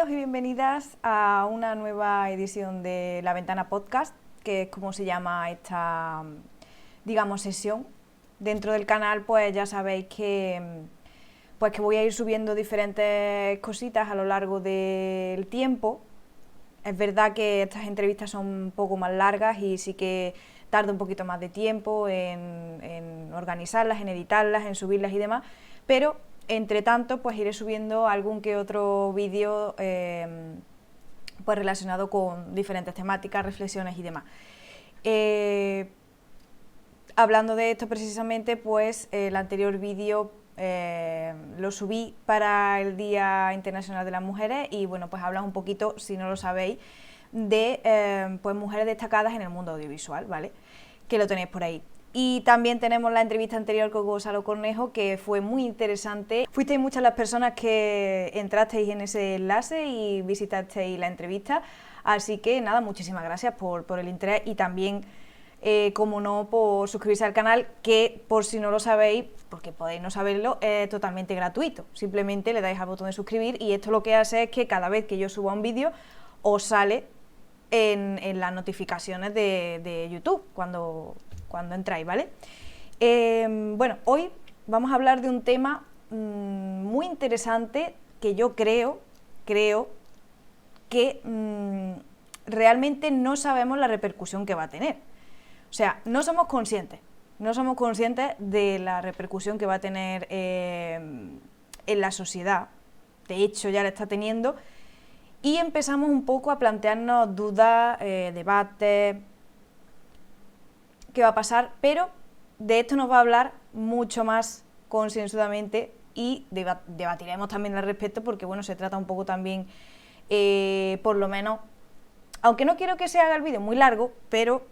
Bienvenidos y bienvenidas a una nueva edición de La Ventana Podcast, que es como se llama esta, digamos, sesión. Dentro del canal, pues ya sabéis que voy a ir subiendo diferentes cositas a lo largo del tiempo. Es verdad que estas entrevistas son un poco más largas y sí que tarda un poquito más de tiempo en organizarlas, en editarlas, en subirlas y demás, pero entre tanto pues iré subiendo algún que otro vídeo pues relacionado con diferentes temáticas, reflexiones y demás. Hablando de esto precisamente, pues el anterior vídeo lo subí para el Día Internacional de las Mujeres y bueno, pues habla un poquito, si no lo sabéis, de pues mujeres destacadas en el mundo audiovisual, ¿vale? Que lo tenéis por ahí. Y también tenemos la entrevista anterior con Gonzalo Cornejo, que fue muy interesante. Fuisteis muchas las personas que entrasteis en ese enlace y visitasteis la entrevista, así que nada, muchísimas gracias por el interés y también, como no, por suscribirse al canal, que por si no lo sabéis, porque podéis no saberlo, es totalmente gratuito. Simplemente le dais al botón de suscribir y esto lo que hace es que cada vez que yo suba un vídeo os sale en las notificaciones de YouTube cuando entráis, ¿vale? Bueno, hoy vamos a hablar de un tema muy interesante que yo creo que realmente no sabemos la repercusión que va a tener. O sea, no somos conscientes de la repercusión que va a tener en la sociedad. De hecho, ya la está teniendo. Y empezamos un poco a plantearnos dudas, debates, qué va a pasar, pero de esto nos va a hablar mucho más concienzudamente y debatiremos también al respecto porque bueno, se trata un poco también, por lo menos, aunque no quiero que se haga el vídeo muy largo, pero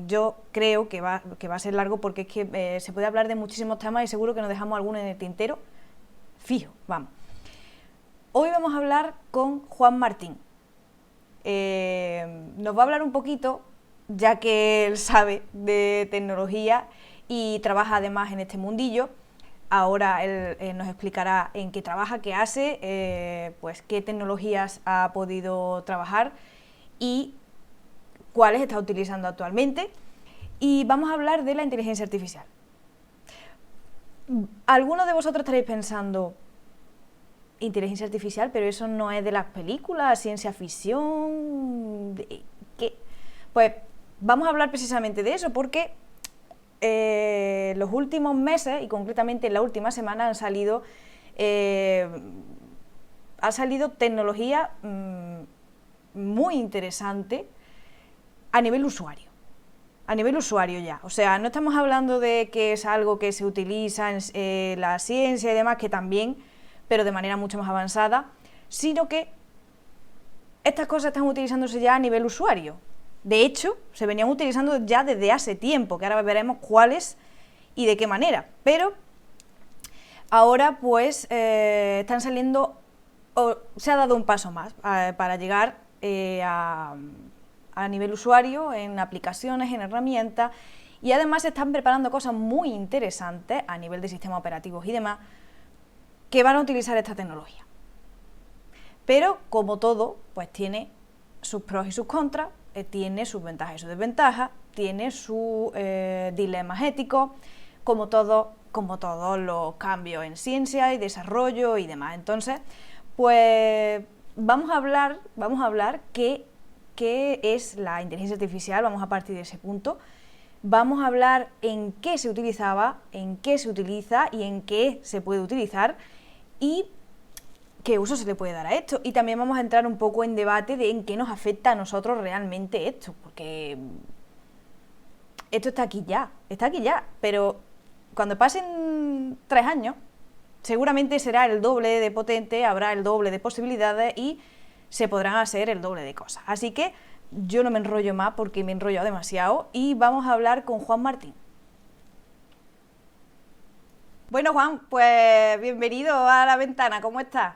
yo creo que va a ser largo porque es que se puede hablar de muchísimos temas y seguro que nos dejamos alguno en el tintero, fijo, vamos. Hoy vamos a hablar con Juan Martín. Nos va a hablar un poquito, ya que él sabe de tecnología y trabaja además en este mundillo. Ahora él nos explicará en qué trabaja, qué hace, pues qué tecnologías ha podido trabajar y cuáles está utilizando actualmente. Y vamos a hablar de la inteligencia artificial. Algunos de vosotros estaréis pensando, inteligencia artificial, pero eso no es de las películas, ciencia ficción, ¿qué? Pues vamos a hablar precisamente de eso, porque los últimos meses, y concretamente en la última semana, ha salido tecnología muy interesante a nivel usuario. A nivel usuario ya, o sea, no estamos hablando de que es algo que se utiliza en la ciencia y demás, que también, pero de manera mucho más avanzada, sino que estas cosas están utilizándose ya a nivel usuario. De hecho, se venían utilizando ya desde hace tiempo, que ahora veremos cuáles y de qué manera. Pero ahora pues están saliendo, se ha dado un paso más para llegar a nivel usuario, en aplicaciones, en herramientas, y además se están preparando cosas muy interesantes a nivel de sistemas operativos y demás, que van a utilizar esta tecnología. Pero, como todo, pues tiene sus pros y sus contras, tiene sus ventajas y sus desventajas, tiene sus dilemas éticos, como todos los cambios en ciencia y desarrollo y demás. Entonces, pues vamos a hablar qué es la inteligencia artificial, vamos a partir de ese punto. Vamos a hablar en qué se utilizaba, en qué se utiliza y en qué se puede utilizar y qué uso se le puede dar a esto. Y también vamos a entrar un poco en debate de en qué nos afecta a nosotros realmente esto, porque esto está aquí ya, pero cuando pasen 3 años, seguramente será el doble de potente, habrá el doble de posibilidades y se podrán hacer el doble de cosas. Así que yo no me enrollo más porque me he enrollado demasiado y vamos a hablar con Juan Martín. Bueno, Juan, pues bienvenido a La Ventana, ¿cómo estás?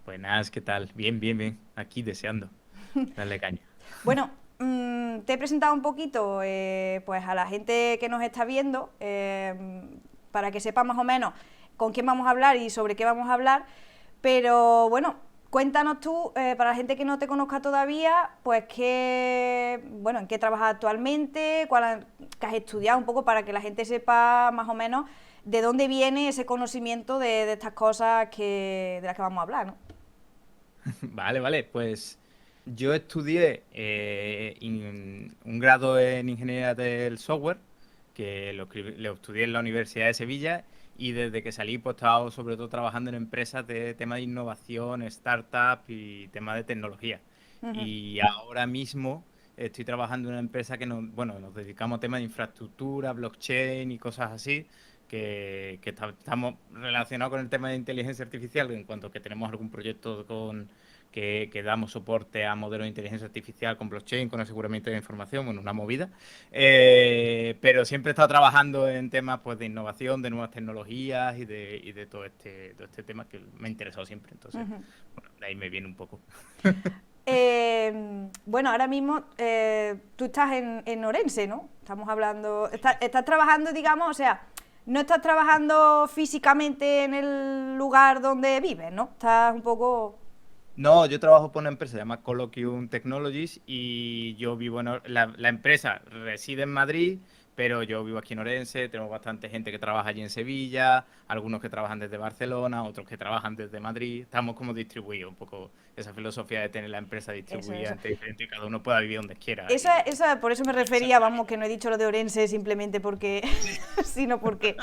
Buenas, ¿qué tal? Bien, bien, bien. Aquí deseando. Dale caña. Bueno, te he presentado un poquito pues a la gente que nos está viendo, para que sepa más o menos con quién vamos a hablar y sobre qué vamos a hablar, pero bueno, cuéntanos tú, para la gente que no te conozca todavía, pues en qué trabajas actualmente, qué has estudiado un poco para que la gente sepa más o menos de dónde viene ese conocimiento de estas cosas de las que vamos a hablar, ¿no? Vale, vale, pues yo estudié un grado en ingeniería del software, que lo estudié en la Universidad de Sevilla, y desde que salí pues he estado sobre todo trabajando en empresas de tema de innovación, startup y tema de tecnología. Ujú. Y ahora mismo estoy trabajando en una empresa que nos dedicamos a temas de infraestructura, blockchain y cosas así, estamos relacionados con el tema de inteligencia artificial en cuanto que tenemos algún proyecto que damos soporte a modelos de inteligencia artificial con blockchain, con aseguramiento de información, bueno, una movida. Pero siempre he estado trabajando en temas pues, de innovación, de nuevas tecnologías y de todo este tema que me ha interesado siempre. Entonces, Ujú. bueno, de ahí me viene un poco. Bueno, ahora mismo tú estás en Orense, ¿no? Estamos hablando, estás trabajando, digamos, o sea, no estás trabajando físicamente en el lugar donde vives, ¿no? Estás un poco... No, yo trabajo por una empresa, se llama Colloquium Technologies y yo vivo la empresa reside en Madrid, pero yo vivo aquí en Orense, tenemos bastante gente que trabaja allí en Sevilla, algunos que trabajan desde Barcelona, otros que trabajan desde Madrid, estamos como distribuidos, un poco esa filosofía de tener la empresa Eso, distribuida eso. entre diferentes y cada uno pueda vivir donde quiera. Por eso me Esa refería, es la vamos, que no he dicho lo de Orense simplemente porque, vida. sino porque,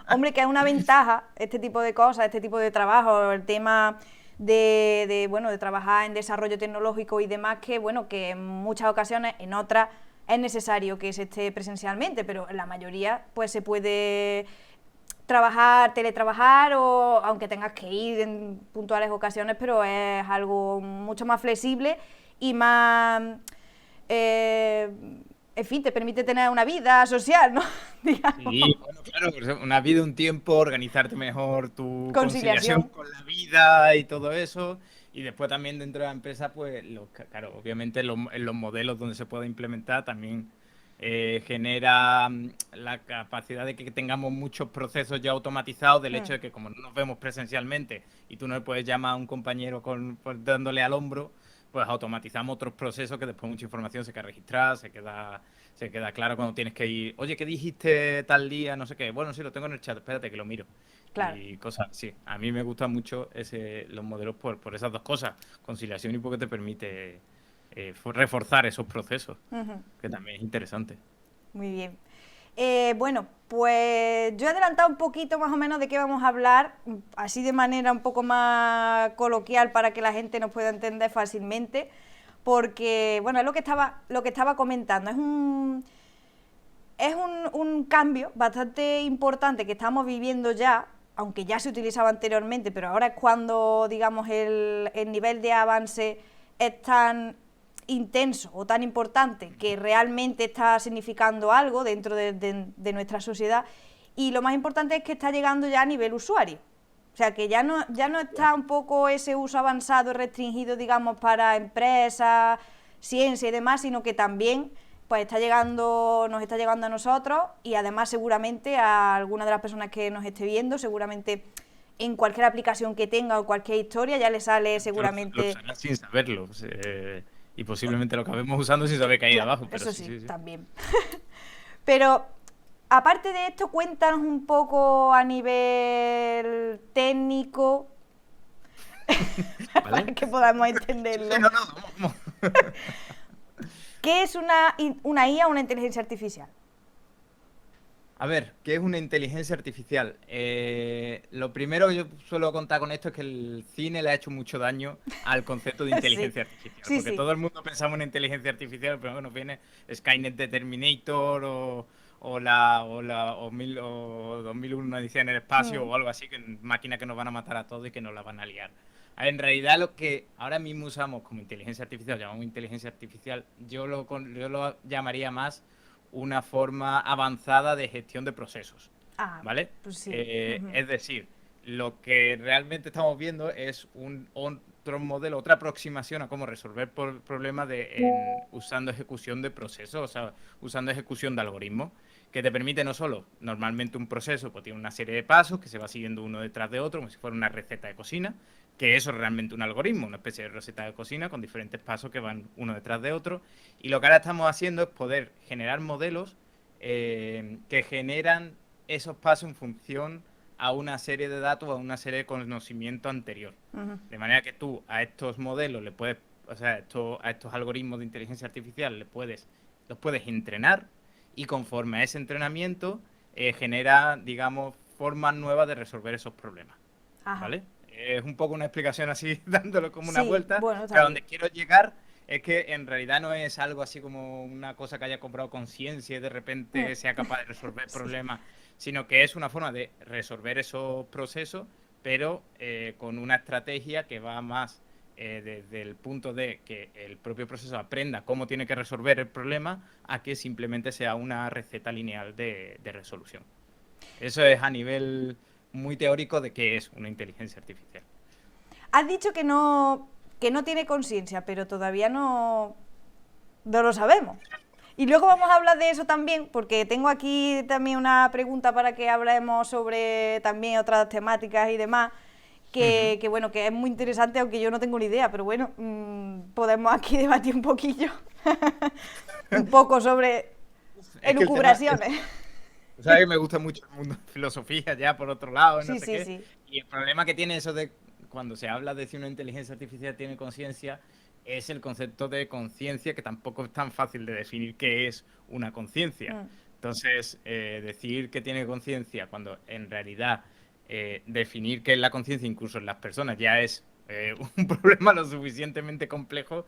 hombre, que es una ventaja este tipo de cosas, este tipo de trabajo, el tema de trabajar en desarrollo tecnológico y demás, que, bueno, que en muchas ocasiones, en otras, es necesario que se esté presencialmente, pero en la mayoría, pues se puede teletrabajar o aunque tengas que ir en puntuales ocasiones, pero es algo mucho más flexible y más, eh, en fin, te permite tener una vida social, ¿no? Digamos, Sí, bueno, claro, pues, una vida, un tiempo, organizarte mejor tu conciliación conciliación. con la vida y todo eso. Y después también dentro de la empresa, pues, claro, obviamente en los modelos donde se pueda implementar también genera la capacidad de que tengamos muchos procesos ya automatizados del hecho Hmm, de que como no nos vemos presencialmente y tú no le puedes llamar a un compañero pues, dándole al hombro, pues automatizamos otros procesos que después mucha información se queda registrada, se queda claro cuando tienes que ir, oye, ¿qué dijiste tal día? No sé qué. Bueno, sí, lo tengo en el chat, espérate que lo miro. claro. Y cosas así. A mí me gustan mucho los modelos por esas dos cosas, conciliación y porque te permite reforzar esos procesos, Ujú. que también es interesante. Muy bien. Bueno, pues yo he adelantado un poquito más o menos de qué vamos a hablar, así de manera un poco más coloquial para que la gente nos pueda entender fácilmente, porque, bueno, es lo que estaba comentando, un cambio bastante importante que estamos viviendo ya, aunque ya se utilizaba anteriormente, pero ahora es cuando, digamos, el nivel de avance es tan intenso o tan importante que realmente está significando algo dentro de nuestra sociedad, y lo más importante es que está llegando ya a nivel usuario. O sea, que ya no está un poco ese uso avanzado y restringido, digamos, para empresas, ciencia y demás, sino que también pues nos está llegando a nosotros y además seguramente a alguna de las personas que nos esté viendo, seguramente en cualquier aplicación que tenga o cualquier historia ya le sale Lo seguramente... usarás sin saberlo. Y posiblemente lo acabemos usando sin saber que hay ahí Claro, abajo, pero eso sí, sí, sí, sí. también. Pero aparte de esto, cuéntanos un poco a nivel técnico para ¿Vale? que podamos Sí, sí, entenderlo. no, no, vamos. ¿Qué es una IA, una inteligencia artificial? A ver, ¿qué es una inteligencia artificial? Lo primero que yo suelo contar con esto es que el cine le ha hecho mucho daño al concepto de Sí, inteligencia artificial, sí, porque sí. todo el mundo pensamos en inteligencia artificial, pero bueno, viene Skynet de Terminator o 2001 una odisea en el espacio Mm, o algo así, que máquinas que nos van a matar a todos y que nos la van a liar. A ver, en realidad lo que ahora mismo usamos como inteligencia artificial, llamamos inteligencia artificial, yo lo llamaría más una forma avanzada de gestión de procesos, ah, ¿vale? pues sí. Ujú. Es decir, lo que realmente estamos viendo es otro modelo, otra aproximación a cómo resolver problemas usando ejecución de procesos, o sea, usando ejecución de algoritmos. que te permite no solo, normalmente un proceso pues tiene una serie de pasos que se va siguiendo uno detrás de otro, como si fuera una receta de cocina, que eso es realmente un algoritmo, una especie de receta de cocina con diferentes pasos que van uno detrás de otro. Y lo que ahora estamos haciendo es poder generar modelos que generan esos pasos en función a una serie de datos, a una serie de conocimiento anterior. De manera que tú a estos modelos le puedes, o sea, a estos algoritmos de inteligencia artificial los puedes entrenar y conforme a ese entrenamiento genera, digamos, formas nuevas de resolver esos problemas. Ajá. ¿Vale? Es un poco una explicación así, dándolo como una Sí, vuelta, bueno, está pero bien. donde quiero llegar es que en realidad no es algo así como una cosa que haya comprado conciencia y de repente sea capaz de resolver Sí. problemas, sino que es una forma de resolver esos procesos, pero con una estrategia que va más desde el punto de que el propio proceso aprenda cómo tiene que resolver el problema a que simplemente sea una receta lineal de resolución. Eso es a nivel muy teórico de qué es una inteligencia artificial. Has dicho que no tiene conciencia, pero todavía no lo sabemos. Y luego vamos a hablar de eso también, porque tengo aquí también una pregunta para que hablemos sobre también otras temáticas y demás, que bueno, que es muy interesante, aunque yo no tengo ni idea, pero bueno, podemos aquí debatir un poquillo, un poco sobre Es que el tema es, elucubraciones. sabes que me gusta mucho el mundo de filosofía ya por otro lado, no Sí, sé sí, qué, sí. y el problema que tiene eso de cuando se habla de si una inteligencia artificial tiene conciencia es el concepto de conciencia, que tampoco es tan fácil de definir qué es una conciencia. Entonces, decir que tiene conciencia cuando en realidad definir qué es la conciencia incluso en las personas ya es un problema lo suficientemente complejo.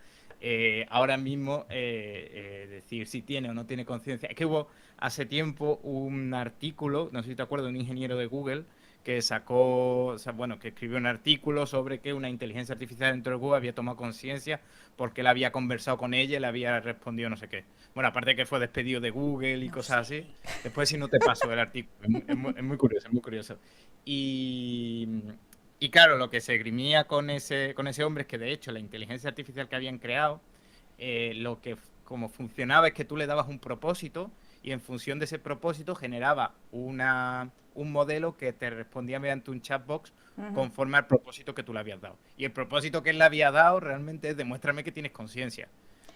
Ahora mismo decir si tiene o no tiene conciencia. Es que hubo hace tiempo un artículo, no sé si te acuerdas, de un ingeniero de Google que sacó, o sea, bueno, que escribió un artículo sobre que una inteligencia artificial dentro de Google había tomado conciencia porque él había conversado con ella y le había respondido no sé qué. Bueno, aparte de que fue despedido de Google y No cosas sé. así. Después si no te paso el artículo, es muy curioso, es muy curioso. Y, y claro, lo que se grimía con ese hombre es que de hecho la inteligencia artificial que habían creado, lo que como funcionaba es que tú le dabas un propósito y en función de ese propósito generaba un modelo que te respondía mediante un chatbox conforme al propósito que tú le habías dado. Y el propósito que él le había dado realmente es demuéstrame que tienes conciencia.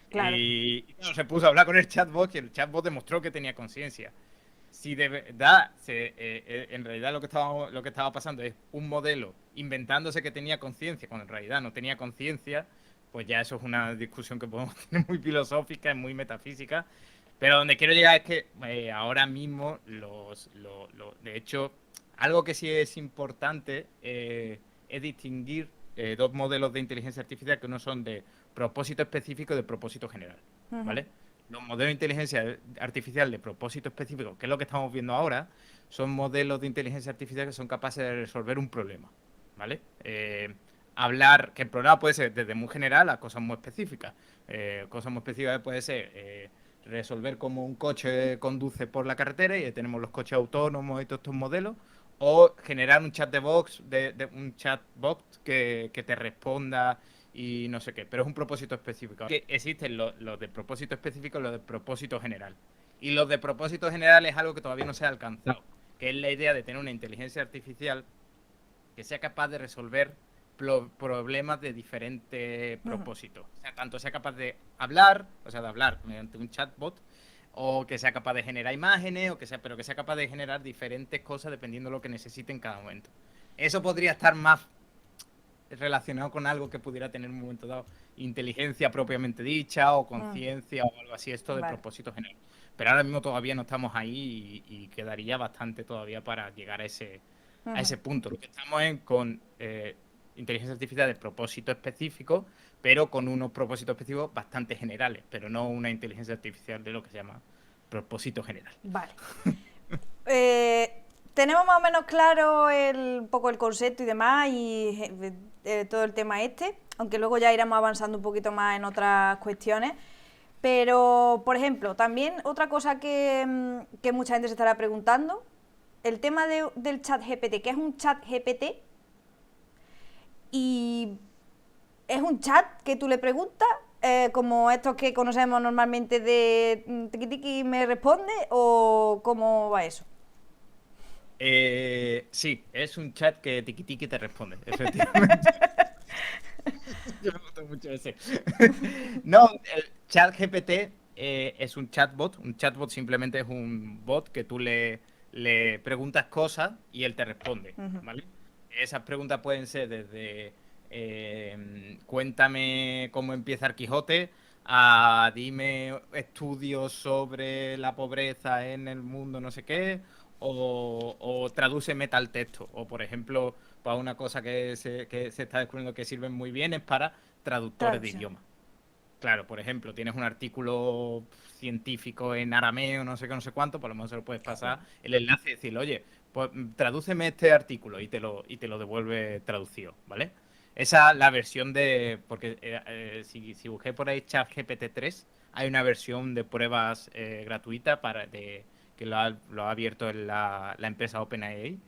Claro. Y claro, se puso a hablar con el chatbot y el chatbot demostró que tenía conciencia. Si de verdad, en realidad lo que estaba pasando es un modelo inventándose que tenía conciencia, cuando en realidad no tenía conciencia, pues ya eso es una discusión que podemos tener muy filosófica y muy metafísica. Pero donde quiero llegar es que ahora mismo, de hecho, algo que sí es importante es distinguir dos modelos de inteligencia artificial que uno son de propósito específico y de propósito general, ¿vale? Los modelos de inteligencia artificial de propósito específico, que es lo que estamos viendo ahora, son modelos de inteligencia artificial que son capaces de resolver un problema, ¿vale? Hablar, que el problema puede ser desde muy general a cosas muy específicas. Cosas muy específicas puede ser resolver cómo un coche conduce por la carretera y tenemos los coches autónomos y todos estos modelos, o generar un chat de box, un chatbot que te responda y no sé qué, pero es un propósito específico. Que existen los de propósito específico y los de propósito general. Y los de propósito general es algo que todavía no se ha alcanzado, que es la idea de tener una inteligencia artificial que sea capaz de resolver problemas de diferentes propósitos. O sea, tanto sea capaz de hablar, o sea, de hablar mediante un chatbot, o que sea capaz de generar imágenes, pero que sea capaz de generar diferentes cosas dependiendo de lo que necesite en cada momento. Eso podría estar más relacionado con algo que pudiera tener en un momento dado inteligencia propiamente dicha o conciencia o algo así, esto de Vale. propósito general. Pero ahora mismo todavía no estamos ahí y quedaría bastante todavía para llegar a ese punto. Lo que estamos con inteligencia artificial de propósito específico, pero con unos propósitos específicos bastante generales, pero no una inteligencia artificial de lo que se llama propósito general. Vale. Tenemos más o menos claro un poco el concepto y demás y todo el tema este, aunque luego ya iremos avanzando un poquito más en otras cuestiones. Pero, por ejemplo, también otra cosa que mucha gente se estará preguntando, el tema del chat GPT, que es un chat GPT y es un chat que tú le preguntas como estos que conocemos normalmente de tiki tiki me responde o cómo va eso? Sí, es un chat que tiki tiki te responde, efectivamente. Yo me gusta mucho ese. No, el chat GPT es un chatbot. Un chatbot simplemente es un bot que tú le preguntas cosas y él te responde, Ujú. ¿vale? Esas preguntas pueden ser desde cuéntame cómo empieza el Quijote a dime estudios sobre la pobreza en el mundo, no sé qué, o tradúceme tal texto. O, por ejemplo, para una cosa que se está descubriendo que sirven muy bien es para traductores de Traducción. idiomas. Claro, por ejemplo, tienes un artículo científico en arameo, no sé qué, no sé cuánto, por lo menos se lo puedes pasar el enlace y decirle, oye, pues tradúceme este artículo y te lo devuelve traducido, ¿vale? Esa es la versión de, porque si busqué por ahí ChatGPT 3, hay una versión de pruebas gratuita que lo ha abierto en la empresa OpenAI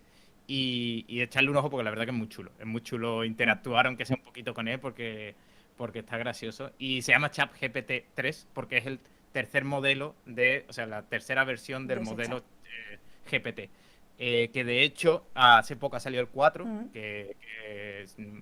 y echarle un ojo porque la verdad que es muy chulo. Es muy chulo Mm. interactuar, aunque sea un poquito con él, porque está gracioso. Y se llama ChatGPT 3 porque es el tercer modelo o sea, la tercera versión De del ese chat. modelo GPT. Que de hecho, hace poco ha salido el 4, Mm.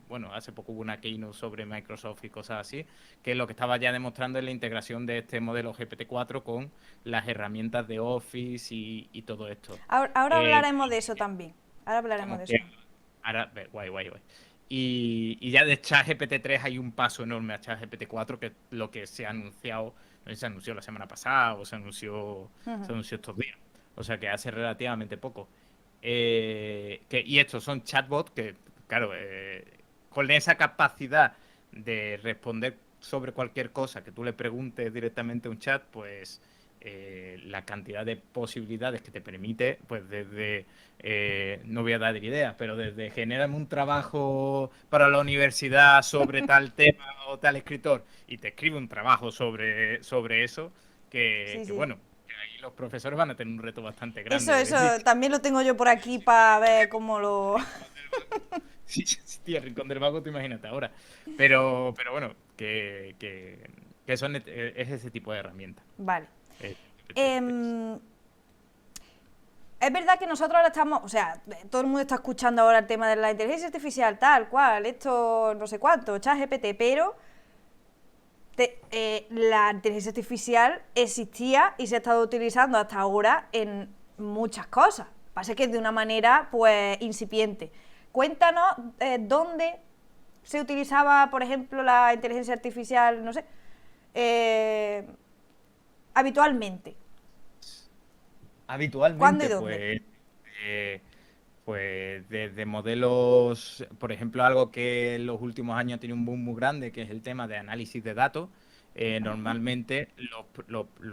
bueno, hace poco hubo una keynote sobre Microsoft y cosas así, que lo que estaba ya demostrando es la integración de este modelo GPT-4 con las herramientas de Office y todo esto. Ahora Eh, hablaremos de eso también. Ahora hablaremos de como eso que también. ahora, guay, guay, guay. Y ya de ChatGPT 3 hay un paso enorme a ChatGPT 4, que es lo que se ha anunciado, no sé si se anunció la semana pasada o Ujú. se anunció estos días. O sea que hace relativamente poco. Y estos son chatbots que, claro, con esa capacidad de responder sobre cualquier cosa que tú le preguntes directamente a un chat, pues la cantidad de posibilidades que te permite, pues desde, no voy a dar ideas, pero desde genérame un trabajo para la universidad sobre tal tema o tal escritor y te escribe un trabajo sobre eso, que, Sí, que sí. bueno, que ahí los profesores van a tener un reto bastante Eso, grande de eso, decir, también lo tengo yo por aquí para ver cómo lo... rincón del vago. Sí, sí, tío, el rincón del vago, tú imagínate ahora. Pero bueno, que es ese tipo de herramientas. Vale. GPT-3. Em, es verdad que nosotros ahora estamos, o sea, todo el mundo está escuchando ahora el tema de la inteligencia artificial, tal cual, esto no sé cuánto, ChatGPT, pero la inteligencia artificial existía y se ha estado utilizando hasta ahora en muchas cosas. Pasa que de una manera, pues, incipiente. Cuéntanos dónde se utilizaba, por ejemplo, la inteligencia artificial, no sé, eh, habitualmente. ¿Cuándo y Habitualmente, dónde? eh, pues desde modelos, por ejemplo, algo que en los últimos años tiene un boom muy grande, que es el tema de análisis de datos. Normalmente,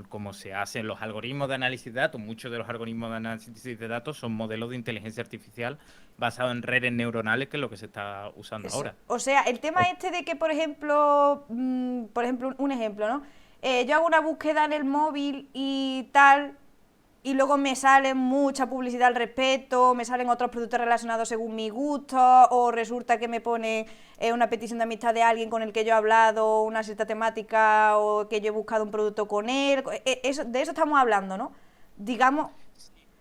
como se hacen los algoritmos de análisis de datos, muchos de los algoritmos de análisis de datos son modelos de inteligencia artificial basados en redes neuronales, que es lo que se está usando Eso. ahora. O sea, el tema este de que, por ejemplo, un ejemplo, ¿no? Yo hago una búsqueda en el móvil y tal, y luego me sale mucha publicidad al respecto, me salen otros productos relacionados según mi gusto, o resulta que me pone una petición de amistad de alguien con el que yo he hablado, una cierta temática, o que yo he buscado un producto con él. De eso estamos hablando, ¿no? Digamos,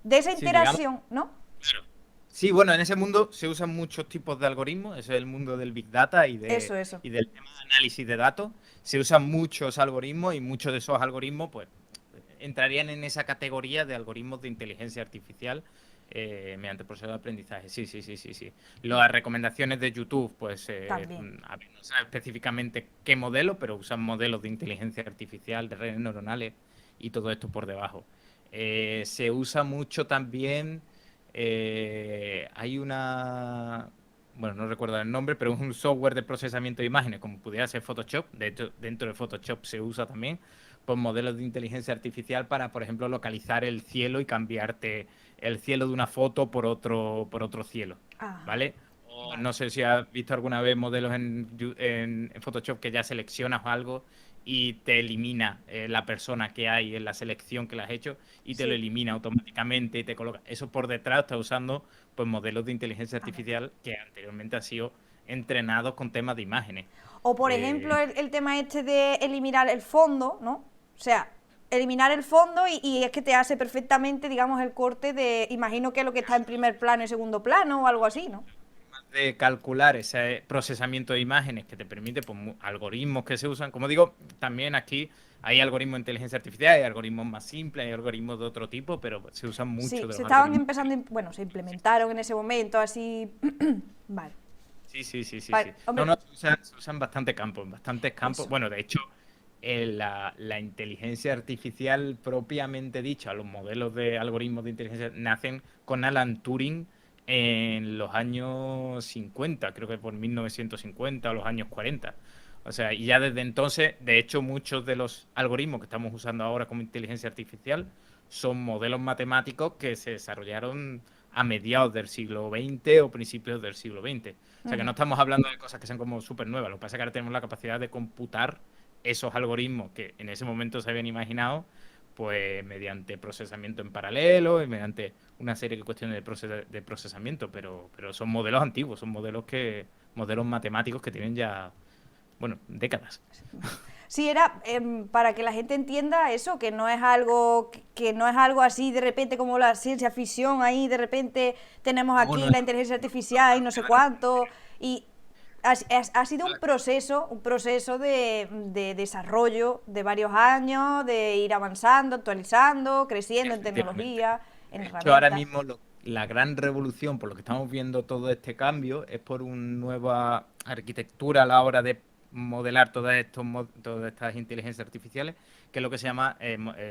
de esa Sí, digamos. interacción, ¿no? Claro. Sí, bueno, en ese mundo se usan muchos tipos de algoritmos, ese es el mundo del Big Data Eso, eso. y del tema de análisis de datos. Se usan muchos algoritmos y muchos de esos algoritmos pues entrarían en esa categoría de algoritmos de inteligencia artificial mediante proceso de aprendizaje. Sí, sí, sí, sí, sí. Las recomendaciones de YouTube, pues, También. a ver, no sé específicamente qué modelo, pero usan modelos de inteligencia artificial, de redes neuronales y todo esto por debajo. Se usa mucho también. Hay bueno, no recuerdo el nombre, pero es un software de procesamiento de imágenes, como pudiera ser Photoshop. De hecho, dentro de Photoshop se usa también por modelos de inteligencia artificial para, por ejemplo, localizar el cielo y cambiarte el cielo de una foto por otro cielo, Ajá. ¿vale? O Vale. no sé si has visto alguna vez modelos en Photoshop que ya seleccionas algo y te elimina la persona que hay en la selección que le has hecho y te lo Sí. elimina automáticamente y te coloca. Eso por detrás está usando pues modelos de inteligencia A ver. artificial que anteriormente han sido entrenados con temas de imágenes. O por ejemplo el tema este de eliminar el fondo, ¿no? O sea, eliminar el fondo y es que te hace perfectamente, digamos, el corte de, imagino que lo que está en primer plano y segundo plano o algo así, ¿no? De calcular ese procesamiento de imágenes que te permite, pues, algoritmos que se usan. Como digo, también aquí hay algoritmos de inteligencia artificial, hay algoritmos más simples, hay algoritmos de otro tipo, pero se usan mucho Sí, de se los estaban algoritmos. empezando, bueno, se implementaron en ese momento así, vale. Sí. Vale, No, hombre, no, se usan bastante campos, en bastantes campos. eso. Bueno, de hecho, la inteligencia artificial propiamente dicha, los modelos de algoritmos de inteligencia, nacen con Alan Turing en los años 50, creo que por 1950 o los años 40. O sea, y ya desde entonces, de hecho, muchos de los algoritmos que estamos usando ahora como inteligencia artificial son modelos matemáticos que se desarrollaron a mediados del siglo XX o principios del siglo XX. O sea, que no estamos hablando de cosas que sean como súper nuevas. Lo que pasa es que ahora tenemos la capacidad de computar esos algoritmos que en ese momento se habían imaginado, pues mediante procesamiento en paralelo y mediante una serie de cuestiones de procesamiento, pero son modelos antiguos, son modelos matemáticos que tienen ya, bueno, décadas. Sí, era para que la gente entienda eso, que no es algo que no es algo así de repente como la ciencia ficción, ahí de repente tenemos No, aquí no, la inteligencia artificial y no sé cuánto, y ha sido claro. un proceso de desarrollo de varios años, de ir avanzando, actualizando, creciendo en Efectivamente. tecnología, en De hecho, ahora herramientas. mismo la gran revolución, por lo que estamos viendo todo este cambio, es por una nueva arquitectura a la hora de modelar todas estas inteligencias artificiales, que es lo que se llama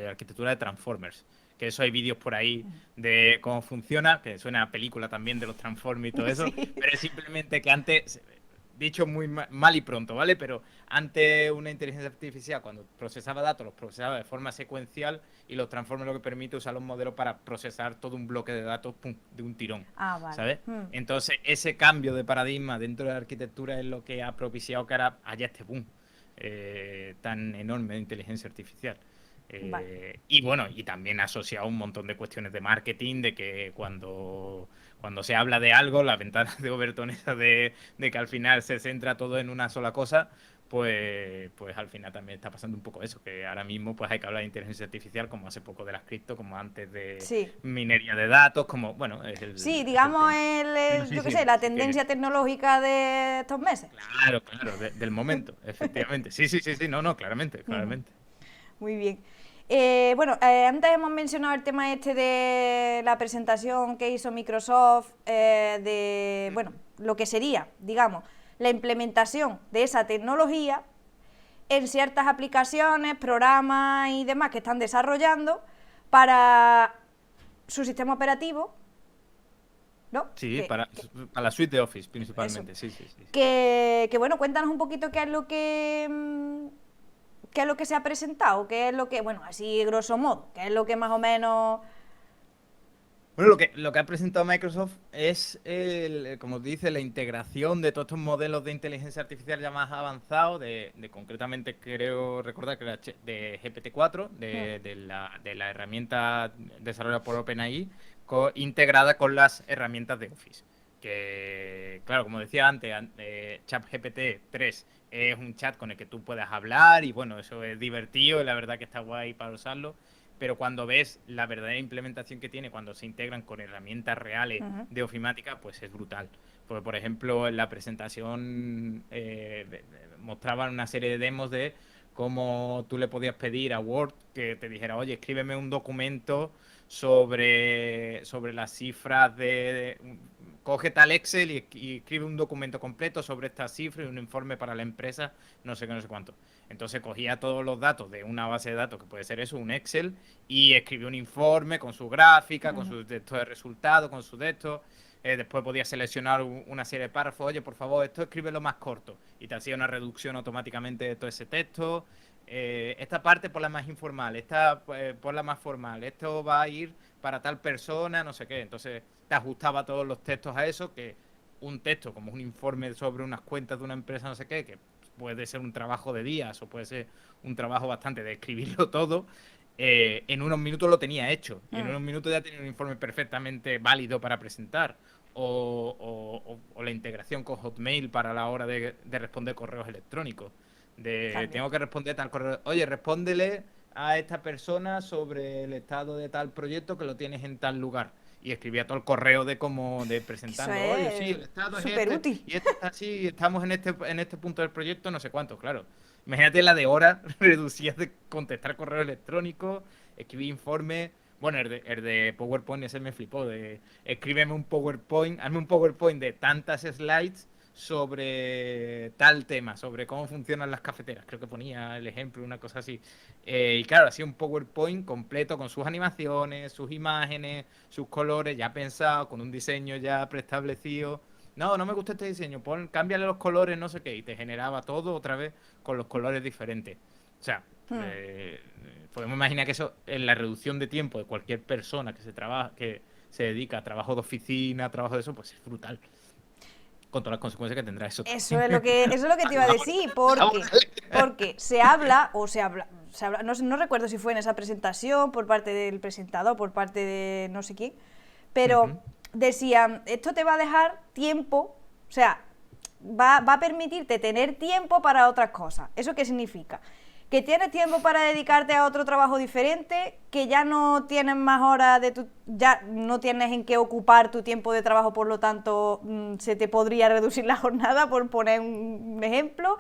arquitectura de Transformers. Que eso hay vídeos por ahí de cómo funciona, que suena a película también de los Transformers y todo eso, Sí. pero es simplemente que antes, dicho muy mal y pronto, ¿vale? Pero antes una inteligencia artificial, cuando procesaba datos, los procesaba de forma secuencial y los Transformers lo que permite usar los modelos para procesar todo un bloque de datos, pum, de un tirón, Ah, vale. ¿sabes? Entonces, ese cambio de paradigma dentro de la arquitectura es lo que ha propiciado que ahora haya este boom tan enorme de inteligencia artificial. Vale. Y bueno, y también asociado a un montón de cuestiones de marketing, de que cuando se habla de algo, la ventana de Overton esa de que al final se centra todo en una sola cosa, pues al final también está pasando un poco eso, que ahora mismo pues hay que hablar de inteligencia artificial como hace poco de las cripto, como antes de Sí. minería de datos, como, bueno, es Sí, el digamos, tema. Pero sí, yo qué sí, sé, la sí que, tendencia tecnológica de estos meses. claro, del momento, efectivamente. Sí, no, no, claramente. Muy bien. Bueno, antes hemos mencionado el tema este de la presentación que hizo Microsoft de, bueno, lo que sería, digamos, la implementación de esa tecnología en ciertas aplicaciones, programas y demás que están desarrollando para su sistema operativo, ¿no? Sí, para la suite de Office Eso. principalmente, sí. Que bueno, cuéntanos un poquito qué es lo que qué es lo que se ha presentado, qué es lo que, bueno, así grosso modo, qué es lo que más o menos... Bueno, lo que ha presentado Microsoft es, como dice, la integración de todos estos modelos de inteligencia artificial ya más avanzados, de concretamente creo recordar que era de GPT-4, de la herramienta desarrollada por OpenAI, integrada con las herramientas de Office. Que, claro, como decía antes, ChatGPT 3 es un chat con el que tú puedes hablar y bueno, eso es divertido y la verdad que está guay para usarlo, pero cuando ves la verdadera implementación que tiene, cuando se integran con herramientas reales de ofimática, pues es brutal. Porque, por ejemplo, en la presentación mostraban una serie de demos de cómo tú le podías pedir a Word que te dijera, oye, escríbeme un documento sobre las cifras coge tal Excel y escribe un documento completo sobre estas cifras y un informe para la empresa, no sé qué, no sé cuánto. Entonces cogía todos los datos de una base de datos, que puede ser eso, un Excel, y escribió un informe con su gráfica, con su texto de resultados, con su texto. Después podía seleccionar una serie de párrafos, oye, por favor, esto escríbelo más corto. Y te hacía una reducción automáticamente de todo ese texto. Esta parte por la más informal, esta por la más formal, esto va a ir para tal persona, no sé qué. Entonces te ajustaba todos los textos a eso, que un texto como un informe sobre unas cuentas de una empresa, no sé qué, que puede ser un trabajo de días o puede ser un trabajo bastante de escribirlo todo, en unos minutos lo tenía hecho y en unos minutos ya tenía un informe perfectamente válido para presentar. o la integración con Hotmail para la hora de responder correos electrónicos. Tengo que responder tal correo. Oye, respóndele a esta persona sobre el estado de tal proyecto que lo tienes en tal lugar. Y escribía todo el correo de presentando, Eso oye, sí, es el estado es súper este, útil. y esto está así, estamos en este punto del proyecto, no sé cuánto, claro. Imagínate la de horas reducidas de contestar correo electrónico, escribir informes. Bueno, el de PowerPoint ese me flipó, de escríbeme un PowerPoint, hazme un PowerPoint de tantas slides sobre tal tema, sobre cómo funcionan las cafeteras. Creo que ponía el ejemplo, una cosa así. Y claro, hacía un PowerPoint completo con sus animaciones, sus imágenes, sus colores ya pensado, con un diseño ya preestablecido. No, no me gusta este diseño, cámbiale los colores, no sé qué, y te generaba todo otra vez con los colores diferentes. O sea, Hmm. podemos imaginar que eso en la reducción de tiempo de cualquier persona que se dedica a trabajo de oficina, trabajo de eso, pues es brutal. Con todas las consecuencias que tendrá eso también. Eso es lo que te iba a decir, porque no, no recuerdo si fue en esa presentación, por parte del presentador, por parte de no sé quién, pero Ujú. decían, esto te va a dejar tiempo, o sea, va a permitirte tener tiempo para otras cosas. ¿Eso qué significa? Que tienes tiempo para dedicarte a otro trabajo diferente, que ya no tienes más horas ya no tienes en qué ocupar tu tiempo de trabajo, por lo tanto se te podría reducir la jornada, por poner un ejemplo,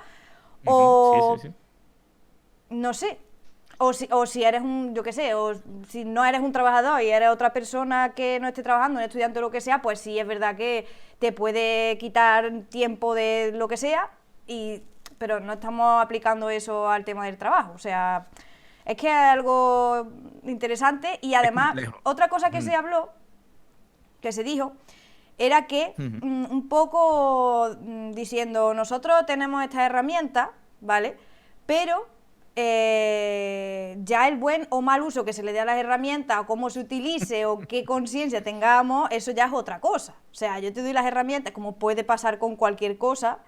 Ujú. Sí, sí, o sí. no sé, o si eres yo qué sé, o si no eres un trabajador y eres otra persona que no esté trabajando, un estudiante o lo que sea, pues sí es verdad que te puede quitar tiempo de lo que sea, pero no estamos aplicando eso al tema del trabajo, o sea, es que es algo interesante. Y Es además, complejo. otra cosa que Ujú. se habló, que se dijo, era que Ujú. un poco diciendo, nosotros tenemos estas herramientas, ¿vale? Pero ya el buen o mal uso que se le dé a las herramientas, o cómo se utilice, o qué conciencia tengamos, eso ya es otra cosa. O sea, yo te doy las herramientas, como puede pasar con cualquier cosa,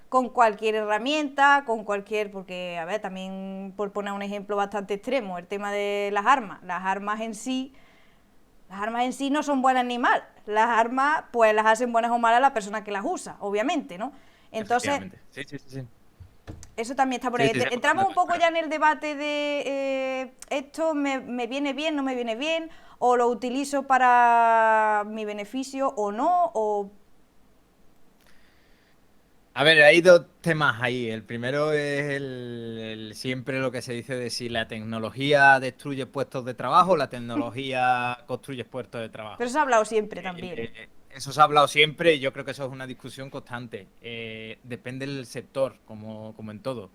con cualquier herramienta, porque, a ver, también por poner un ejemplo bastante extremo, el tema de las armas en sí, no son buenas ni malas. Las armas, pues las hacen buenas o malas la persona que las usa, obviamente, ¿no? Entonces, Efectivamente. Sí, sí, sí, sí. eso también está por Sí, ahí. estoy Entramos un completamente de poco acuerdo. ya en el debate de esto me viene bien, no me viene bien, o lo utilizo para mi beneficio o no, o... A ver, hay dos temas ahí. El primero es siempre lo que se dice de si la tecnología destruye puestos de trabajo o la tecnología construye puestos de Pero trabajo. eso se ha hablado siempre también. Eso se ha hablado siempre y yo creo que eso es una discusión constante. Depende del sector, como en todo.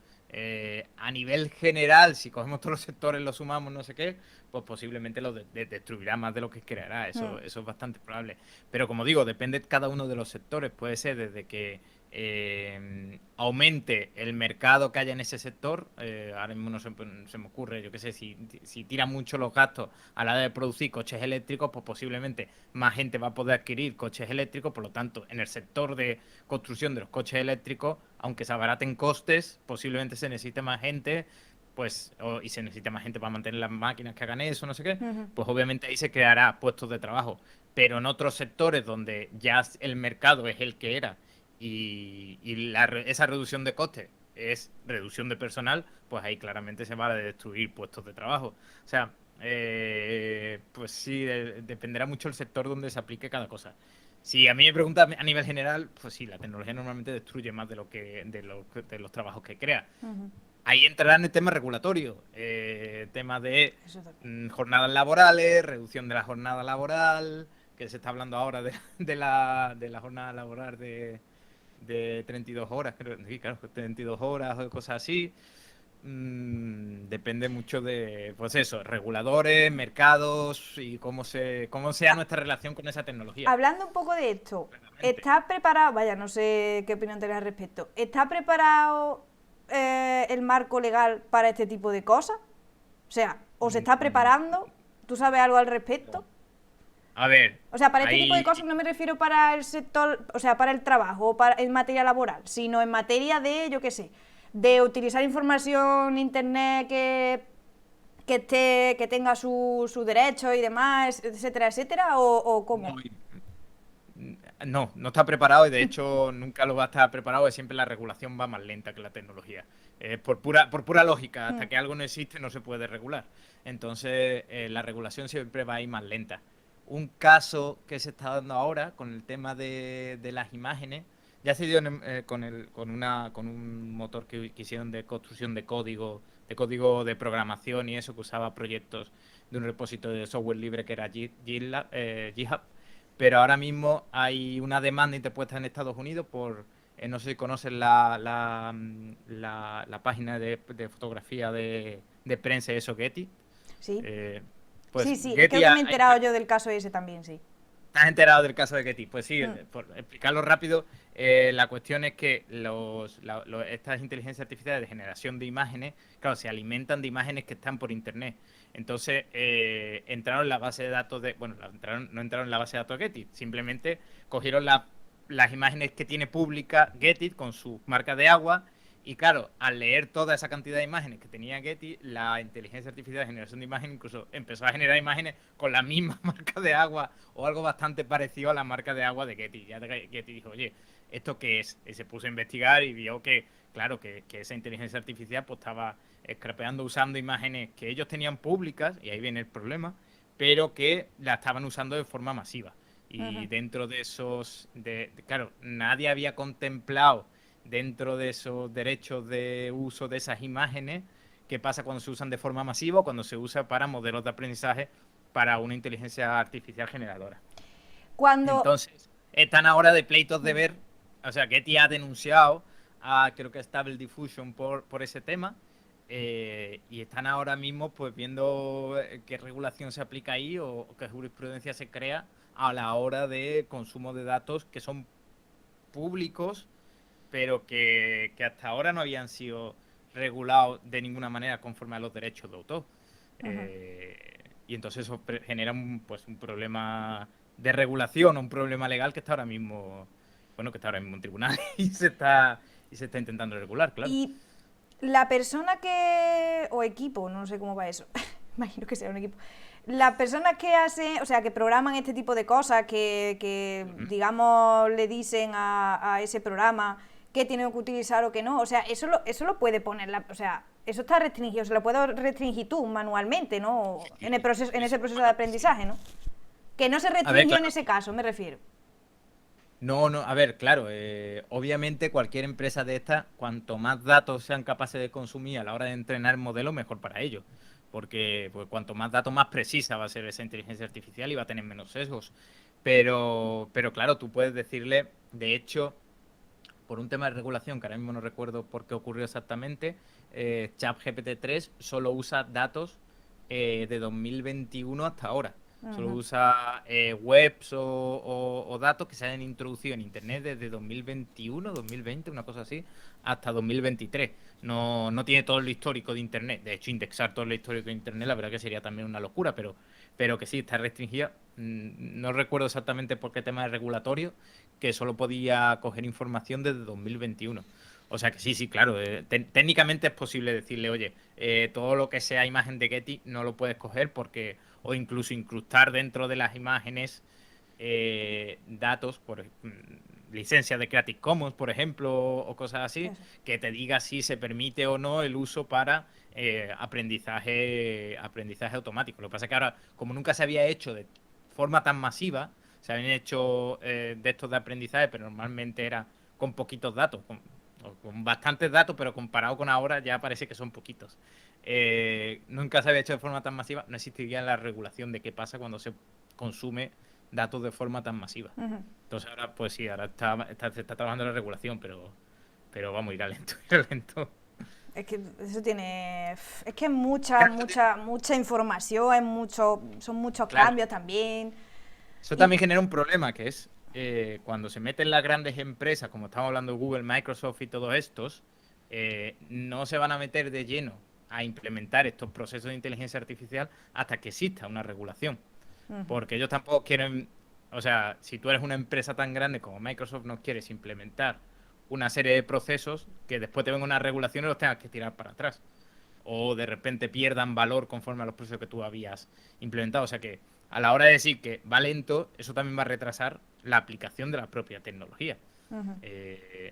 A nivel general, si cogemos todos los sectores, los sumamos, no sé qué, pues posiblemente destruirá más de lo que creará. Hmm. Eso es bastante probable. Pero como digo, depende de cada uno de los sectores. Puede ser desde que aumente el mercado que haya en ese sector. Ahora mismo no se me ocurre, yo qué sé, si tiran mucho los gastos a la hora de producir coches eléctricos, pues posiblemente más gente va a poder adquirir coches eléctricos. Por lo tanto, en el sector de construcción de los coches eléctricos, aunque se abaraten costes, posiblemente se necesite más gente. Y se necesita más gente para mantener las máquinas que hagan eso, no sé qué, Ujú. pues obviamente ahí se creará puestos de trabajo. Pero en otros sectores donde ya el mercado es el que era esa reducción de costes es reducción de personal, pues ahí claramente se va a destruir puestos de trabajo. O sea, pues sí, dependerá mucho el sector donde se aplique cada cosa. Si a mí me preguntas a nivel general, pues sí, la tecnología normalmente destruye más de los trabajos que crea. Ujú. Ahí entrará en el tema regulatorio, tema de Eso está claro. jornadas laborales, reducción de la jornada laboral, que se está hablando ahora de la jornada laboral de 32 horas, creo, sí, claro, 32 horas o cosas así. Depende mucho de, pues eso, reguladores, mercados y cómo sea Ah, nuestra relación con esa tecnología. hablando un poco de esto, Claramente. ¿estás preparado? Vaya, no sé qué opinión tenés al respecto. ¿Está preparado el marco legal para este tipo de cosas? O sea, ¿o se está Mm, preparando? ¿Tú sabes algo al respecto? A ver, O sea, para este tipo de hay. cosas no me refiero para el sector, o sea, para el trabajo o en materia laboral, sino en materia de, yo qué sé, de utilizar información, internet que tenga sus derechos y demás, etcétera, etcétera, o cómo. No, No está preparado y de hecho nunca lo va a estar preparado, y siempre la regulación va más lenta que la tecnología. Por pura lógica, hasta Mm. que algo no existe no se puede regular. Entonces la regulación siempre va a ir más lenta. Un caso que se está dando ahora con el tema de las imágenes, ya se dio con un motor que hicieron de construcción de código de programación y eso, que usaba proyectos de un repositorio de software libre que era GitHub. Pero ahora mismo hay una demanda interpuesta en Estados Unidos por, no sé si conoces la página de fotografía de prensa, eso, Getty. Sí, Eh, sí, pues sí, creo Getty que me he enterado yo del caso ese también, sí. ¿Estás enterado del caso de Getty? Pues sí, Mm. por explicarlo rápido, la cuestión es que estas inteligencias artificiales de generación de imágenes, claro, se alimentan de imágenes que están por internet. Entonces, entraron en la base de datos bueno, no entraron en la base de datos de Getty, simplemente cogieron las imágenes que tiene pública Getty con su marca de agua. Y claro, al leer toda esa cantidad de imágenes que tenía Getty, la inteligencia artificial de generación de imágenes incluso empezó a generar imágenes con la misma marca de agua o algo bastante parecido a la marca de agua de Getty. Ya Getty dijo, oye, ¿esto qué es? Y se puso a investigar y vio que, claro, que esa inteligencia artificial pues estaba scrapeando usando imágenes que ellos tenían públicas, y ahí viene el problema, pero que la estaban usando de forma masiva. Y Ujú. dentro de claro, nadie había contemplado dentro de esos derechos de uso de esas imágenes, qué pasa cuando se usan de forma masiva o cuando se usa para modelos de aprendizaje para una inteligencia artificial generadora. Cuando... Entonces, están ahora de pleitos de ver, o sea, Getty ha denunciado a, creo que Stable Diffusion por ese tema, y están ahora mismo pues viendo qué regulación se aplica ahí o qué jurisprudencia se crea a la hora de consumo de datos que son públicos pero que hasta ahora no habían sido regulados de ninguna manera conforme a los derechos de autor. Ujú. Y entonces eso genera pues, un problema de regulación o un problema legal que está ahora mismo, bueno, que está ahora mismo en tribunal y se está intentando regular, claro. Y la persona que... o equipo, no sé cómo va eso, imagino que sea un equipo. Las personas que hacen, o sea, que programan este tipo de cosas, que Ujú. digamos, le dicen a ese programa qué tiene que utilizar o qué no, o sea, eso lo puede poner, o sea, eso está restringido, se lo puedo restringir tú manualmente, ¿no? En el Sí, proceso, en sí, ese sí, proceso de bueno, sí. aprendizaje, ¿no? Que no se A ver, restringió en claro. ese caso, me refiero. No, no, a ver, claro, obviamente cualquier empresa de estas, cuanto más datos sean capaces de consumir a la hora de entrenar el modelo, mejor para ellos. Porque pues, cuanto más datos, más precisa va a ser esa inteligencia artificial y va a tener menos sesgos. Pero claro, tú puedes decirle, de hecho, por un tema de regulación, que ahora mismo no recuerdo por qué ocurrió exactamente, ChatGPT 3 solo usa datos de 2021 hasta ahora. Solo Ujú. usa webs o datos que se hayan introducido en Internet desde 2021, 2020, una cosa así, hasta 2023. No tiene todo el histórico de Internet. De hecho, indexar todo el histórico de Internet, la verdad que sería también una locura, pero que sí, está restringida. No recuerdo exactamente por qué tema es regulatorio, que solo podía coger información desde 2021. O sea que sí, sí, claro. Técnicamente es posible decirle, oye, todo lo que sea imagen de Getty no lo puedes coger porque, o incluso incrustar dentro de las imágenes datos, licencias de Creative Commons, por ejemplo, o cosas así, Eso. que te diga si se permite o no el uso para aprendizaje automático. Lo que pasa es que ahora, como nunca se había hecho de forma tan masiva, se habían hecho de estos de aprendizaje, pero normalmente era con poquitos datos, con bastantes datos, pero comparado con ahora ya parece que son poquitos. Nunca se había hecho de forma tan masiva, no existiría la regulación de qué pasa cuando se consume datos de forma tan masiva. Ujú. Entonces ahora, pues sí, ahora se está trabajando la regulación, pero vamos, irá lento, irá lento. Es que eso tiene. Es que es mucha información, son muchos Claro, cambios también. eso Y también genera un problema, que es cuando se meten las grandes empresas, como estamos hablando de Google, Microsoft y todos estos, no se van a meter de lleno a implementar estos procesos de inteligencia artificial hasta que exista una regulación. ujú, Porque ellos tampoco quieren, o sea, si tú eres una empresa tan grande como Microsoft, no quieres implementar una serie de procesos que después te venga una regulación y los tengas que tirar para atrás. O de repente pierdan valor conforme a los procesos que tú habías implementado. O sea que a la hora de decir que va lento, eso también va a retrasar la aplicación de la propia tecnología. Ujú.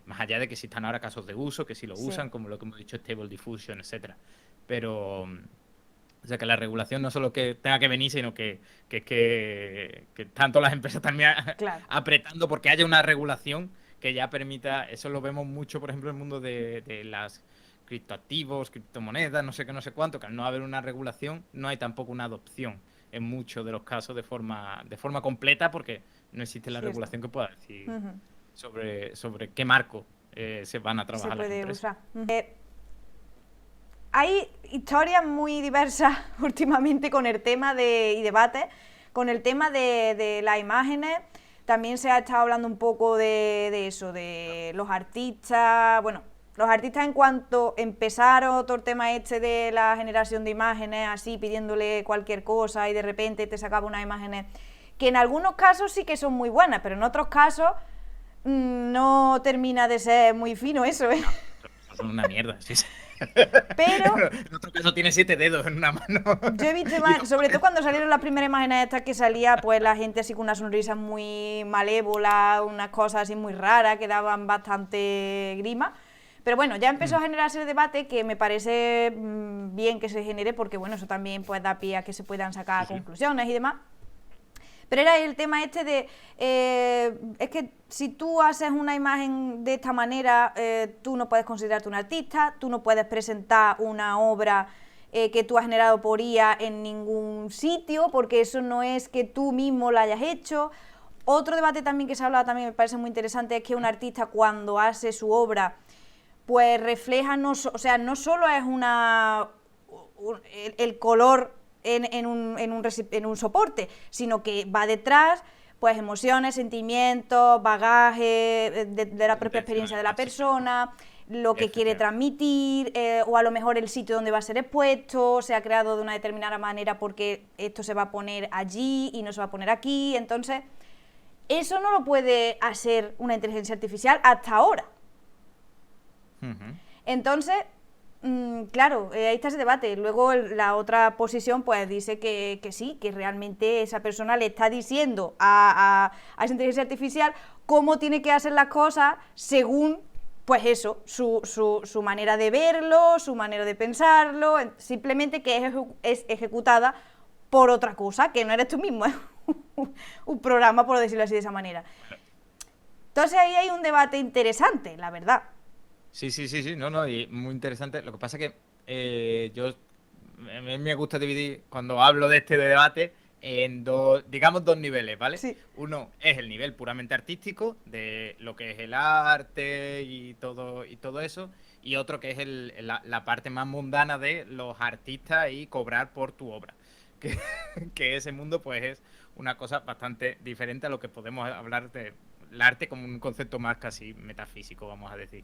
Más allá de que existan ahora casos de uso, que si lo Sí. usan, como lo que hemos dicho, Stable Diffusion, etcétera. Pero, o sea, que la regulación no solo que tenga que venir, sino que tanto las empresas también Claro. apretando porque haya una regulación que ya permita, eso lo vemos mucho, por ejemplo, en el mundo de las criptoactivos, criptomonedas, no sé qué, no sé cuánto, que al no haber una regulación, no hay tampoco una adopción en muchos de los casos de forma completa, porque no existe la Cierto. regulación que pueda decir Ujú. sobre qué marco se van a Que se trabajar las puede empresas. usar. Hay historias muy diversas últimamente con el tema y debates con el tema de las imágenes. También se ha estado hablando un poco de eso, de los artistas. Bueno, los artistas en cuanto empezaron todo el tema este de la generación de imágenes, así pidiéndole cualquier cosa y de repente te sacaba unas imágenes que en algunos casos sí que son muy buenas, pero en otros casos no termina de ser muy fino eso, ¿eh? Eso son una mierda, sí, sí. Pero En otro caso tiene 7 dedos en una mano. yo he visto, Y sobre todo cuando salieron las primeras imágenes estas que salía pues la gente así con una sonrisa muy malévola, unas cosas así muy raras que daban bastante grima. Pero bueno, ya empezó a generarse el debate que me parece bien que se genere porque bueno, eso también pues da pie a que se puedan sacar sí, sí. conclusiones y demás. Pero era el tema este de, es que si tú haces una imagen de esta manera, tú no puedes considerarte un artista, tú no puedes presentar una obra que tú has generado por IA en ningún sitio, porque eso no es que tú mismo la hayas hecho. Otro debate también que se ha hablado, también me parece muy interesante, es que un artista cuando hace su obra, pues refleja, no solo es el color en un soporte, sino que va detrás pues emociones, sentimientos, bagaje de la propia experiencia de la persona, lo que quiere transmitir, o a lo mejor el sitio donde va a ser expuesto, se ha creado de una determinada manera porque esto se va a poner allí y no se va a poner aquí. Entonces, eso no lo puede hacer una inteligencia artificial hasta ahora. Entonces, claro, ahí está ese debate. Luego la otra posición pues dice que sí, que realmente esa persona le está diciendo a esa inteligencia artificial cómo tiene que hacer las cosas según, pues eso, su manera de verlo, su manera de pensarlo, simplemente que es ejecutada por otra cosa, que no eres tú mismo, es un programa, por decirlo así de esa manera. Entonces ahí hay un debate interesante, la verdad. Sí, no, y muy interesante. Lo que pasa es que a mí me gusta dividir, cuando hablo de este debate, en dos niveles, ¿vale? Sí. Uno es el nivel puramente artístico, de lo que es el arte y todo eso, y otro que es la parte más mundana de los artistas y cobrar por tu obra. Que, que ese mundo, pues, es una cosa bastante diferente a lo que podemos hablar del arte como un concepto más casi metafísico, vamos a decir.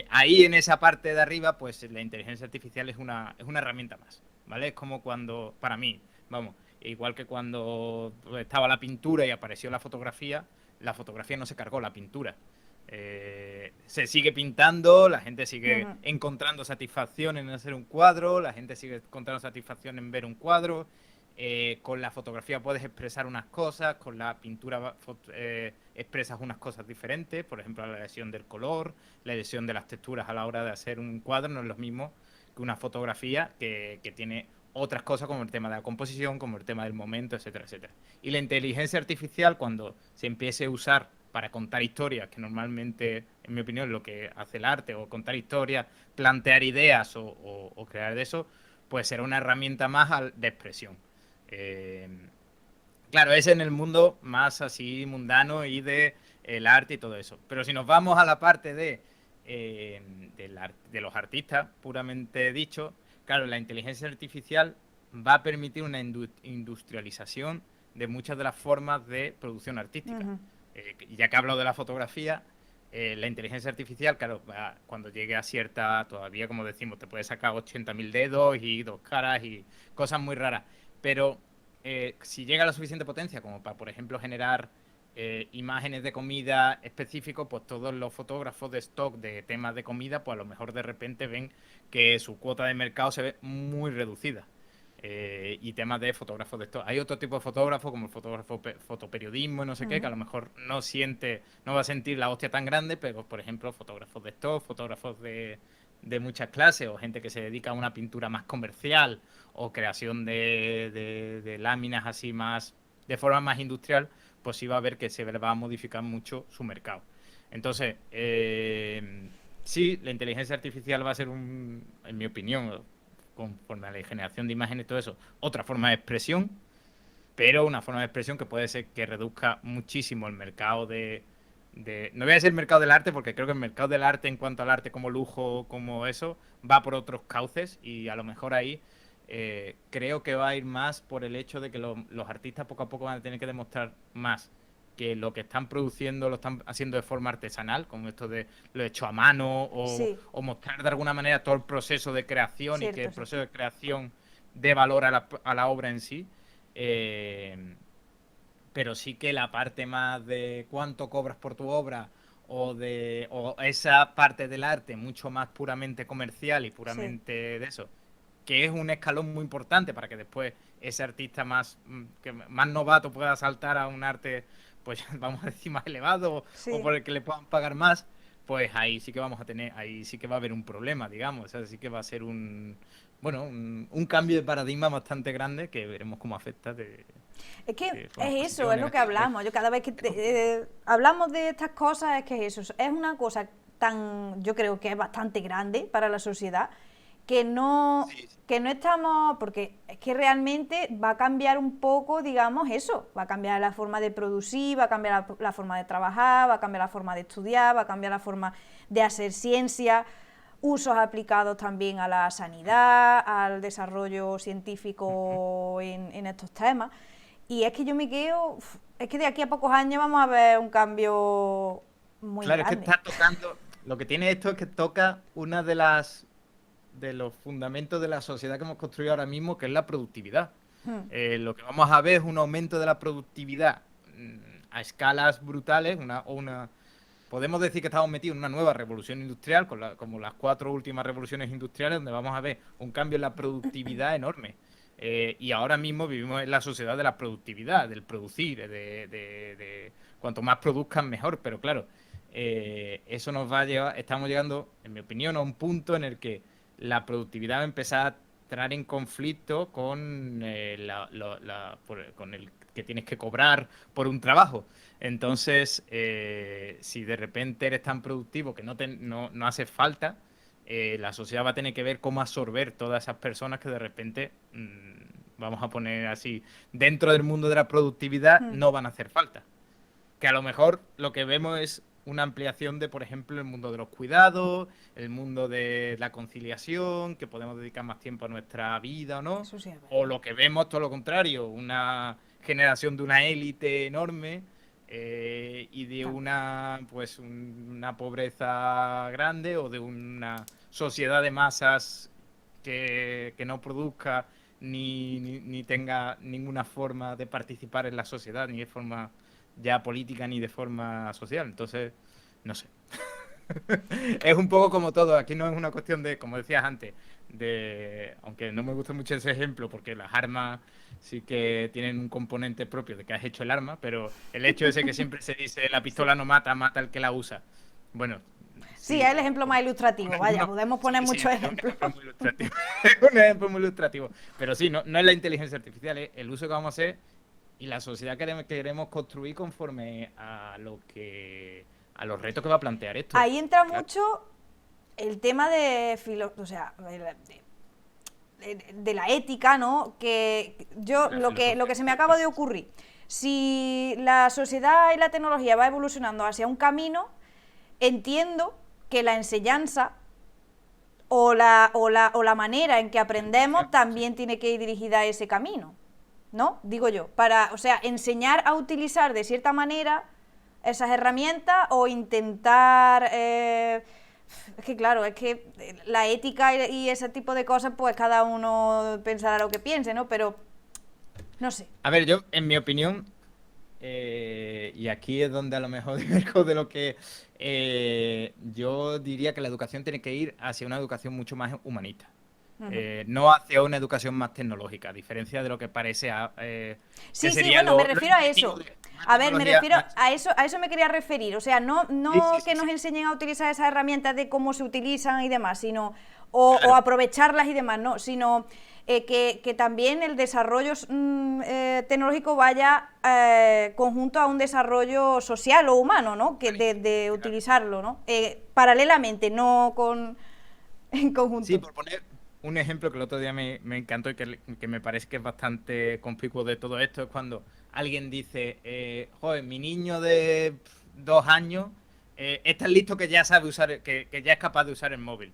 Ahí en esa parte de arriba, pues la inteligencia artificial es una herramienta más, ¿vale? Es como cuando, para mí, vamos, igual que cuando estaba la pintura y apareció la fotografía no se cargó, la pintura. Se sigue pintando, la gente sigue encontrando satisfacción en hacer un cuadro, la gente sigue encontrando satisfacción en ver un cuadro. Con la fotografía puedes expresar unas cosas, con la pintura expresas unas cosas diferentes, por ejemplo la elección del color, la elección de las texturas a la hora de hacer un cuadro no es lo mismo que una fotografía que tiene otras cosas como el tema de la composición, como el tema del momento, etcétera, etcétera. Y la inteligencia artificial, cuando se empiece a usar para contar historias, que normalmente, en mi opinión, es lo que hace el arte, o contar historias, plantear ideas o crear de eso, pues será una herramienta más de expresión. Claro, es en el mundo más así mundano y de el arte y todo eso. Pero si nos vamos a la parte de los artistas, puramente dicho, claro, la inteligencia artificial va a permitir una industrialización de muchas de las formas de producción artística. Ya que hablo de la fotografía, la inteligencia artificial, claro, cuando llegue a cierta, todavía como decimos, te puede sacar 80.000 dedos y 2 caras y cosas muy raras. Pero si llega a la suficiente potencia como para, por ejemplo, generar imágenes de comida específicos, pues todos los fotógrafos de stock de temas de comida, pues a lo mejor de repente ven que su cuota de mercado se ve muy reducida. y temas de fotógrafos de esto. Hay otro tipo de fotógrafo, como el fotógrafo fotoperiodismo y no sé qué, que a lo mejor no va a sentir la hostia tan grande, pero por ejemplo, fotógrafos de stock, fotógrafos de muchas clases, o gente que se dedica a una pintura más comercial, o creación de láminas así más, de forma más industrial, pues sí va a ver que se va a modificar mucho su mercado. Entonces, sí, la inteligencia artificial va a ser en mi opinión, conforme a la generación de imágenes y todo eso, otra forma de expresión, pero una forma de expresión que puede ser que reduzca muchísimo el mercado no voy a decir el mercado del arte, porque creo que el mercado del arte en cuanto al arte como lujo, como eso, va por otros cauces y a lo mejor ahí creo que va a ir más por el hecho de que los artistas poco a poco van a tener que demostrar más que lo que están produciendo lo están haciendo de forma artesanal, como esto de lo hecho a mano, Sí, o mostrar de alguna manera todo el proceso de creación y que cierto, el sí. proceso de creación dé valor a la obra en sí. Eh, pero sí que la parte más de cuánto cobras por tu obra o esa parte del arte mucho más puramente comercial y Sí. puramente de eso, que es un escalón muy importante para que después ese artista más novato pueda saltar a un arte, pues vamos a decir, más elevado o Sí. por el que le puedan pagar más, pues ahí sí que ahí sí que va a haber un problema, digamos, o sea, sí que va a ser un cambio de paradigma bastante grande que veremos cómo afecta Es que de forma es eso, positiva o es lo que negativa. hablamos. Yo cada vez que hablamos de estas cosas es que es eso. Es una cosa tan, yo creo que es bastante grande para la sociedad que no, Sí, sí. que no estamos, porque es que realmente va a cambiar un poco, digamos, eso. Va a cambiar la forma de producir, va a cambiar la forma de trabajar, va a cambiar la forma de estudiar, va a cambiar la forma de hacer ciencia, usos aplicados también a la sanidad, al desarrollo Ujú. científico en estos temas. Y es que yo me quedo, es que de aquí a pocos años vamos a ver un cambio muy Claro, es que grande. está tocando, lo que tiene esto es que toca una de los fundamentos de la sociedad que hemos construido ahora mismo, que es la productividad. Lo que vamos a ver es un aumento de la productividad a escalas brutales, podemos decir que estamos metidos en una nueva revolución industrial, como las 4 últimas revoluciones industriales, donde vamos a ver un cambio en la productividad enorme. Y ahora mismo vivimos en la sociedad de la productividad, del producir, de cuanto más produzcan mejor, pero claro, eso nos va a llevar, estamos llegando, en mi opinión, a un punto en el que la productividad va a empezar a entrar en conflicto con, con el que tienes que cobrar por un trabajo. Entonces, si de repente eres tan productivo que no hace falta, la sociedad va a tener que ver cómo absorber todas esas personas que de repente, vamos a poner así, dentro del mundo de la productividad no van a hacer falta. Que a lo mejor lo que vemos es una ampliación de, por ejemplo, el mundo de los cuidados, el mundo de la conciliación, que podemos dedicar más tiempo a nuestra vida o no. Eso sí es O verdad. lo que vemos, todo lo contrario, una generación de una élite enorme y de Claro. una pobreza grande o de una sociedad de masas que no produzca ni tenga ninguna forma de participar en la sociedad, ni de forma ya política ni de forma social. Entonces, no sé. Es un poco como todo. Aquí no es una cuestión de, como decías antes, aunque no me gusta mucho ese ejemplo, porque las armas sí que tienen un componente propio de que has hecho el arma, pero el hecho ese que siempre se dice, la Sí. pistola no mata, mata el que la usa. Bueno, Sí, es sí, el ejemplo más ilustrativo. Vaya, podemos sí, poner sí, muchos es un ejemplos. ejemplo muy ilustrativo. Es un ejemplo muy ilustrativo. Pero sí, no es la inteligencia artificial, es el uso que vamos a hacer y la sociedad que queremos construir conforme a los retos que va a plantear esto. Ahí entra Claro. mucho el tema o sea, de la ética, ¿no? Que yo La lo filosofía. que se me acaba de ocurrir, si la sociedad y la tecnología va evolucionando hacia un camino, entiendo que la enseñanza o la manera en que aprendemos Sí. también tiene que ir dirigida a ese camino, ¿no? Digo yo, para, o sea, enseñar a utilizar de cierta manera esas herramientas o intentar... es que claro, es que la ética y ese tipo de cosas, pues cada uno pensará lo que piense, ¿no? Pero, no sé. A ver, yo, en mi opinión, y aquí es donde a lo mejor diverjo de lo que yo diría que la educación tiene que ir hacia una educación mucho más humanista. no hacia una educación más tecnológica, a diferencia de lo que parece Sí, que sí, sería bueno, me lo refiero a inclusivo eso. de una A ver, me tecnología refiero más... a eso me quería referir. O sea, no, Sí, sí, no sí, que nos sí, enseñen a utilizar esas herramientas de cómo se utilizan y demás, sino, o claro. aprovecharlas y demás, no, sino que también el desarrollo tecnológico vaya conjunto a un desarrollo social o humano, ¿no? Que de utilizarlo, ¿no? Paralelamente, no en Sí, conjunto. por poner un ejemplo que el otro día me encantó y que me parece que es bastante conspicuo de todo esto, es cuando alguien dice, joder, mi niño de 2 años es tan listo que ya sabe usar, que ya es capaz de usar el móvil.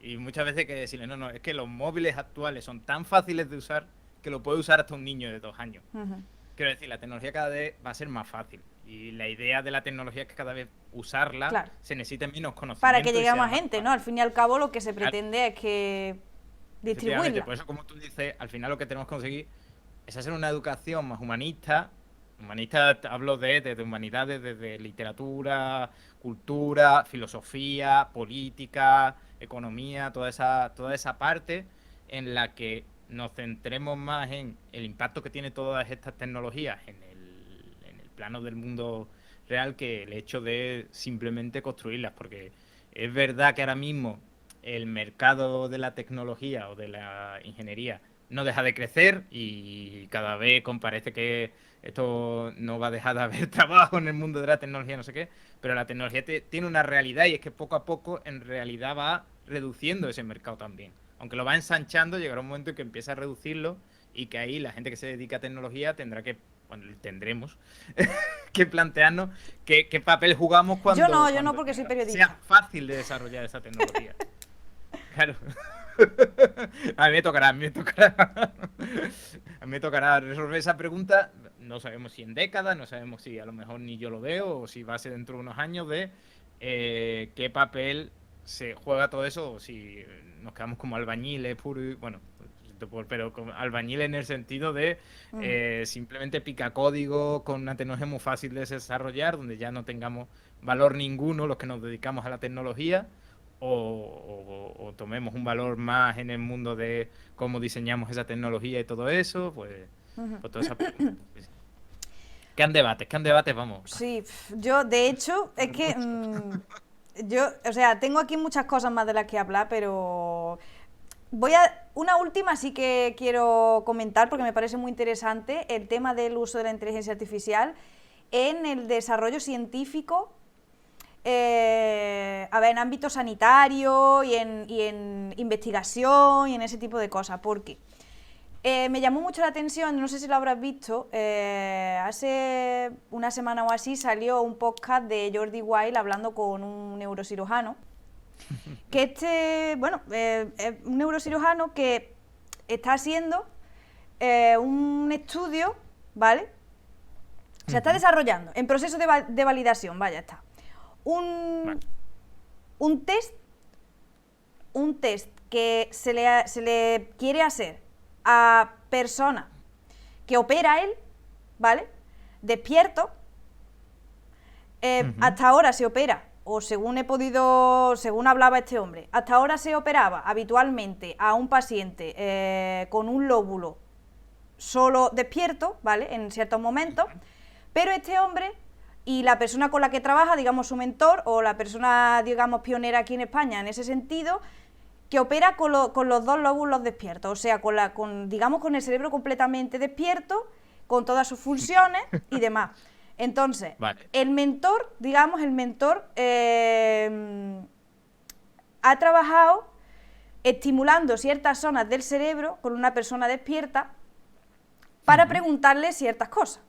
Y muchas veces hay que decirle, no, no, es que los móviles actuales son tan fáciles de usar que lo puede usar hasta un niño de 2 años. Ujú. Quiero decir, la tecnología cada vez va a ser más fácil. Y la idea de la tecnología es que cada vez usarla Claro. se necesite menos Para que conocimiento y llegue a sea más más gente, ¿no? fácil. Al fin y al cabo lo que se Claro, pretende es que efectivamente, distribuirla. por eso como tú dices, al final lo que tenemos que conseguir es hacer una educación más humanista. Humanista hablo desde humanidades, desde literatura, cultura, filosofía, política, economía, toda esa parte en la que nos centremos más en el impacto que tiene todas estas tecnologías en el plano del mundo real que el hecho de simplemente construirlas, porque es verdad que ahora mismo el mercado de la tecnología o de la ingeniería no deja de crecer y cada vez parece que esto no va a dejar de haber trabajo en el mundo de la tecnología, no sé qué, pero la tecnología tiene una realidad y es que poco a poco en realidad va reduciendo ese mercado también. Aunque lo va ensanchando, llegará un momento en que empieza a reducirlo y que ahí la gente que se dedica a tecnología tendrá que, bueno, tendremos que plantearnos qué papel jugamos Yo no cuando porque soy ya sea periodista. fácil de desarrollar esa tecnología. Claro. A mí me tocará, a mí me tocará. A mí me tocará resolver esa pregunta. No sabemos si en décadas, no sabemos si a lo mejor ni yo lo veo o si va a ser dentro de unos años de qué papel se juega todo eso o si nos quedamos como albañiles puro y, bueno, pero como albañiles en el sentido de Ujú. simplemente pica código con una tecnología muy fácil de desarrollar, donde ya no tengamos valor ninguno los que nos dedicamos a la tecnología o tomemos un valor más en el mundo de cómo diseñamos esa tecnología y todo eso, pues todas esas preguntas. Pues, quedan debates, vamos. Sí, yo de hecho es que Mucho. yo, o sea, tengo aquí muchas cosas más de las que hablar, pero una última sí que quiero comentar porque me parece muy interesante el tema del uso de la inteligencia artificial en el desarrollo científico, a ver, en ámbito sanitario y en investigación y en ese tipo de cosas, porque me llamó mucho la atención, no sé si lo habrás visto, hace una semana o así salió un podcast de Jordi Wild hablando con un neurocirujano, que bueno, es un neurocirujano que está haciendo un estudio, ¿vale? Se está desarrollando, en proceso de validación, vaya, está. Un, Vale. un test un test que se le quiere hacer a persona que opera él, ¿vale? Despierto, Ujú. hasta ahora se opera, o según hablaba este hombre, hasta ahora se operaba habitualmente a un paciente con un lóbulo solo despierto, ¿vale? En ciertos momentos, pero este hombre y la persona con la que trabaja, digamos su mentor, o la persona, digamos, pionera aquí en España en ese sentido, que opera con los dos lóbulos despiertos, o sea, digamos, con el cerebro completamente despierto, con todas sus funciones y demás. Entonces, Vale. el mentor, digamos, ha trabajado estimulando ciertas zonas del cerebro con una persona despierta para Ujú. preguntarle ciertas cosas.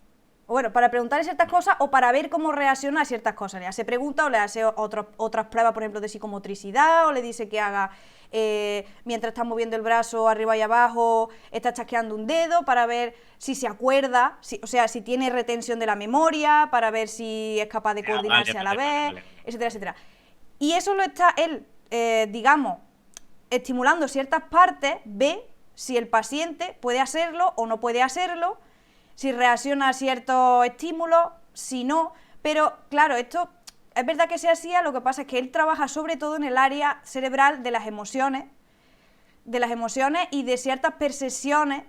Bueno, para preguntarle ciertas Vale. cosas o para ver cómo reacciona a ciertas cosas. Le hace preguntas o le hace otras pruebas, por ejemplo, de psicomotricidad, o le dice que haga, mientras está moviendo el brazo arriba y abajo, está chasqueando un dedo para ver si se acuerda, o sea, si tiene retención de la memoria, para ver si es capaz de Ah, vale, coordinarse a la vale, vale, vez, vale, vale. etcétera, etcétera. Y eso lo está él, digamos, estimulando ciertas partes, ve si el paciente puede hacerlo o no puede hacerlo, si reacciona a ciertos estímulos, si no, pero claro, esto es verdad que se hacía, lo que pasa es que él trabaja sobre todo en el área cerebral de las emociones, de las emociones y de ciertas percepciones,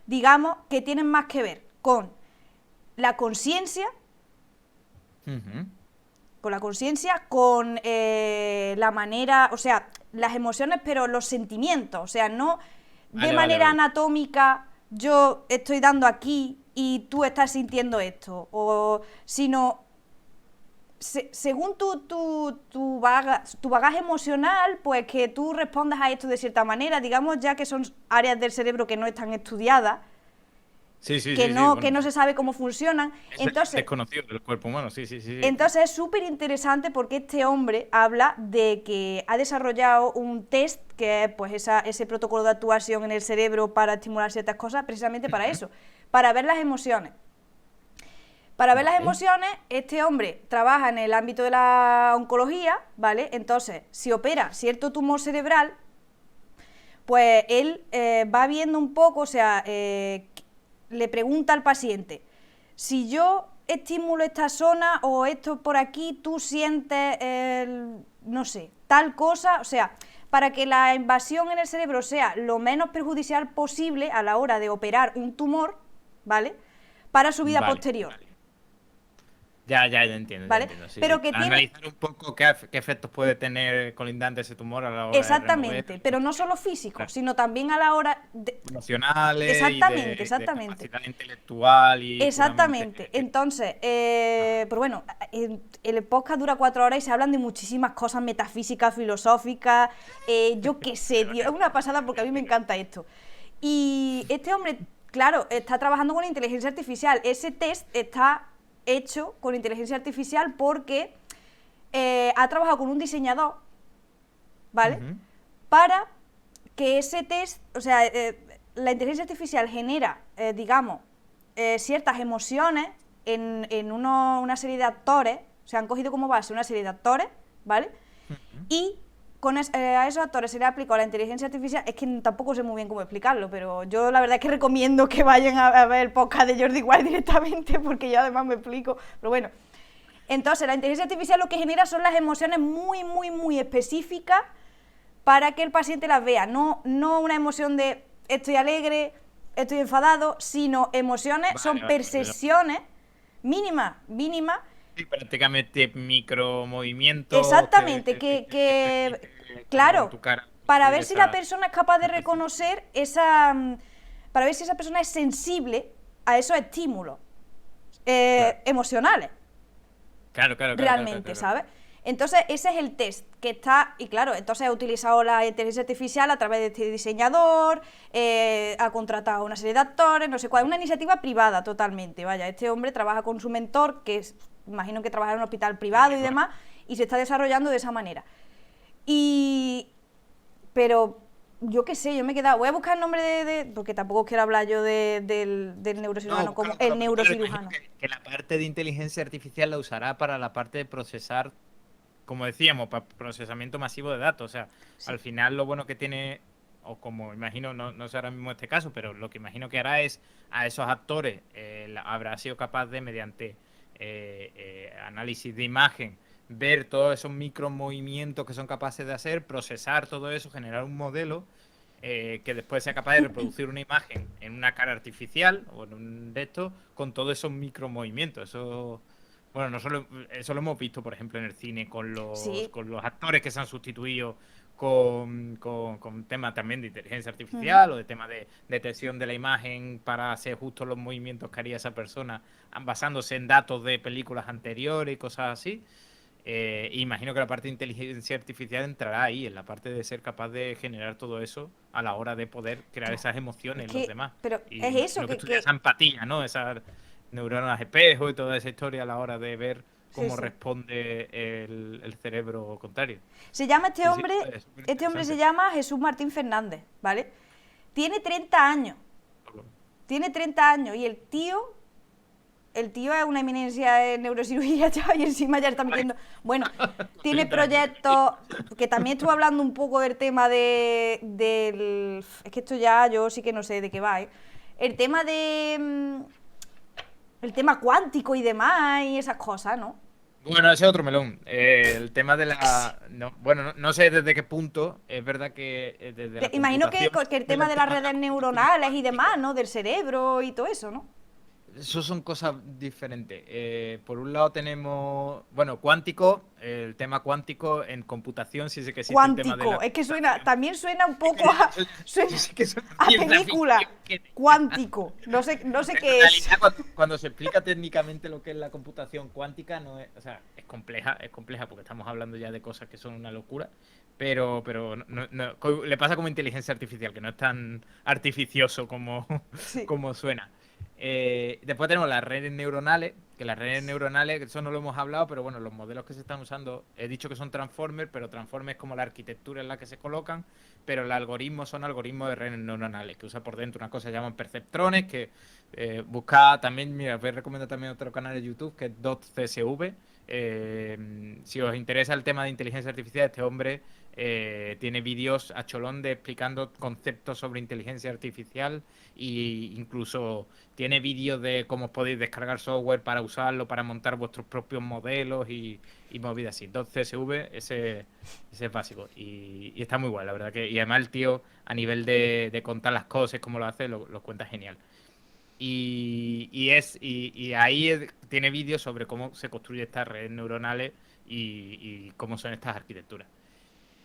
digamos, que tienen más que ver con la conciencia, con la manera, o sea, las emociones, pero los sentimientos, o sea, no de manera anatómica, yo estoy dando aquí y tú estás sintiendo esto, sino según tu bagaje emocional, pues que tú respondas a esto de cierta manera, digamos ya que son áreas del cerebro que no están estudiadas, que no se sabe cómo funcionan. Entonces, desconocido del cuerpo humano, sí. Entonces es súper interesante porque este hombre habla de que ha desarrollado un test, que es pues ese protocolo de actuación en el cerebro para estimular ciertas cosas, precisamente para eso, para ver las emociones. Para ver las emociones, este hombre trabaja en el ámbito de la oncología, ¿vale? Entonces, si opera cierto tumor cerebral, pues él va viendo un poco, o sea, le pregunta al paciente, si yo estimulo esta zona o esto por aquí, tú sientes, no sé, tal cosa, o sea, para que la invasión en el cerebro sea lo menos perjudicial posible a la hora de operar un tumor, ¿vale? Para su vida posterior. Ya entiendo. ¿Vale? Sí, pero que analizar un poco qué efectos puede tener colindante ese tumor a la hora exactamente, de remover, pero no solo físicos, sino también a la hora de emocionales, exactamente. De capacidad intelectual y exactamente. Entonces, pues bueno, el podcast dura 4 horas y se hablan de muchísimas cosas metafísicas, filosóficas, yo qué sé, tío, es una pasada porque a mí me encanta esto. Y este hombre, claro, está trabajando con inteligencia artificial. Ese test está hecho con inteligencia artificial porque ha trabajado con un diseñador, ¿vale? Para que ese test, o sea, la inteligencia artificial genera, digamos, ciertas emociones en una serie de actores, o sea, han cogido como base una serie de actores, ¿vale? Y a esos actores se le aplicó la inteligencia artificial, es que tampoco sé muy bien cómo explicarlo, pero yo la verdad es que recomiendo que vayan a ver el podcast de Jordi Wild directamente, porque yo además me explico, pero bueno. Entonces, la inteligencia artificial lo que genera son las emociones muy específicas para que el paciente las vea, no una emoción de estoy alegre, estoy enfadado, sino emociones, son percepciones mínimas, sí, prácticamente micromovimientos. Exactamente, claro, para ver si la persona es capaz de reconocer para ver si esa persona es sensible a esos estímulos emocionales. Claro. Realmente, ¿sabes? Entonces, ese es el test que está, y claro, entonces ha utilizado la inteligencia artificial a través de este diseñador, ha contratado una serie de actores, no sé cuál, una iniciativa privada totalmente, vaya, este hombre trabaja con su mentor, imagino que trabaja en un hospital privado y demás, y se está desarrollando de esa manera. Pero yo qué sé, yo me he quedado, voy a buscar el nombre porque tampoco quiero hablar yo del neurocirujano como el neurocirujano. Que la parte de inteligencia artificial la usará para la parte de procesar, como decíamos, para procesamiento masivo de datos. O sea, sí. Al final lo bueno que tiene, o como imagino, no sé ahora mismo este caso, pero lo que imagino que hará es a esos actores, habrá sido capaz de, mediante análisis de imagen, ver todos esos micromovimientos que son capaces de hacer, procesar todo eso, generar un modelo que después sea capaz de reproducir una imagen en una cara artificial o en un de estos con todos esos micromovimientos. Eso, bueno, eso lo hemos visto, por ejemplo, en el cine con los actores que se han sustituido con temas también de inteligencia artificial o de temas de detección de la imagen para hacer justo los movimientos que haría esa persona basándose en datos de películas anteriores y cosas así. Imagino que la parte de inteligencia artificial entrará ahí, en la parte de ser capaz de generar todo eso a la hora de poder crear esas emociones en los demás. Pero y es eso que estudia esa empatía, ¿no? Esas neuronas espejo y toda esa historia a la hora de ver cómo responde el cerebro contrario. Se llama este hombre se llama Jesús Martín Fernández, ¿vale? Tiene 30 años. Tiene 30 años y el tío es una eminencia en neurocirugía, chaval, y encima ya está metiendo... Bueno, tiene proyectos... Que también estuve hablando un poco del tema del... Es que esto ya yo sí que no sé de qué va, ¿eh? El tema cuántico y demás y esas cosas, ¿no? Bueno, ese es otro melón. El tema de la... No, bueno, no sé desde qué punto. Es verdad que desde la Imagino computación... que el Pero tema el de las tema de la redes computación neuronales y cuántica... demás, ¿no? Del cerebro y todo eso, ¿no? Eso son cosas diferentes. Por un lado tenemos, bueno, cuántico, el tema cuántico en computación, sí sé que existe el tema de Cuántico, la es que suena, computación. también suena un Es poco que a, yo suena sé que eso es a ciencia película. ficción. Cuántico, no sé En qué es. realidad, cuando se explica técnicamente lo que es la computación cuántica, no es, o sea, es compleja porque estamos hablando ya de cosas que son una locura, pero le pasa como inteligencia artificial, que no es tan artificioso como, Sí. como suena. Después tenemos las redes neuronales, que las redes neuronales, eso no lo hemos hablado, pero bueno, los modelos que se están usando, he dicho que son transformers, pero transformers es como la arquitectura en la que se colocan, pero los algoritmos son algoritmos de redes neuronales, que usa por dentro una cosa que llaman perceptrones, que busca también, mira, os voy a recomendar también otro canal de YouTube, que es DotCSV. Si os interesa el tema de inteligencia artificial, este hombre tiene vídeos a cholón de explicando conceptos sobre inteligencia artificial e incluso tiene vídeos de cómo podéis descargar software para usarlo, para montar vuestros propios modelos y movidas así. Entonces, CSV, ese es básico. Y está muy guay, la verdad que. Y además el tío, a nivel de contar las cosas, cómo lo hace, lo cuenta genial. Y ahí tiene vídeos sobre cómo se construyen estas redes neuronales y cómo son estas arquitecturas.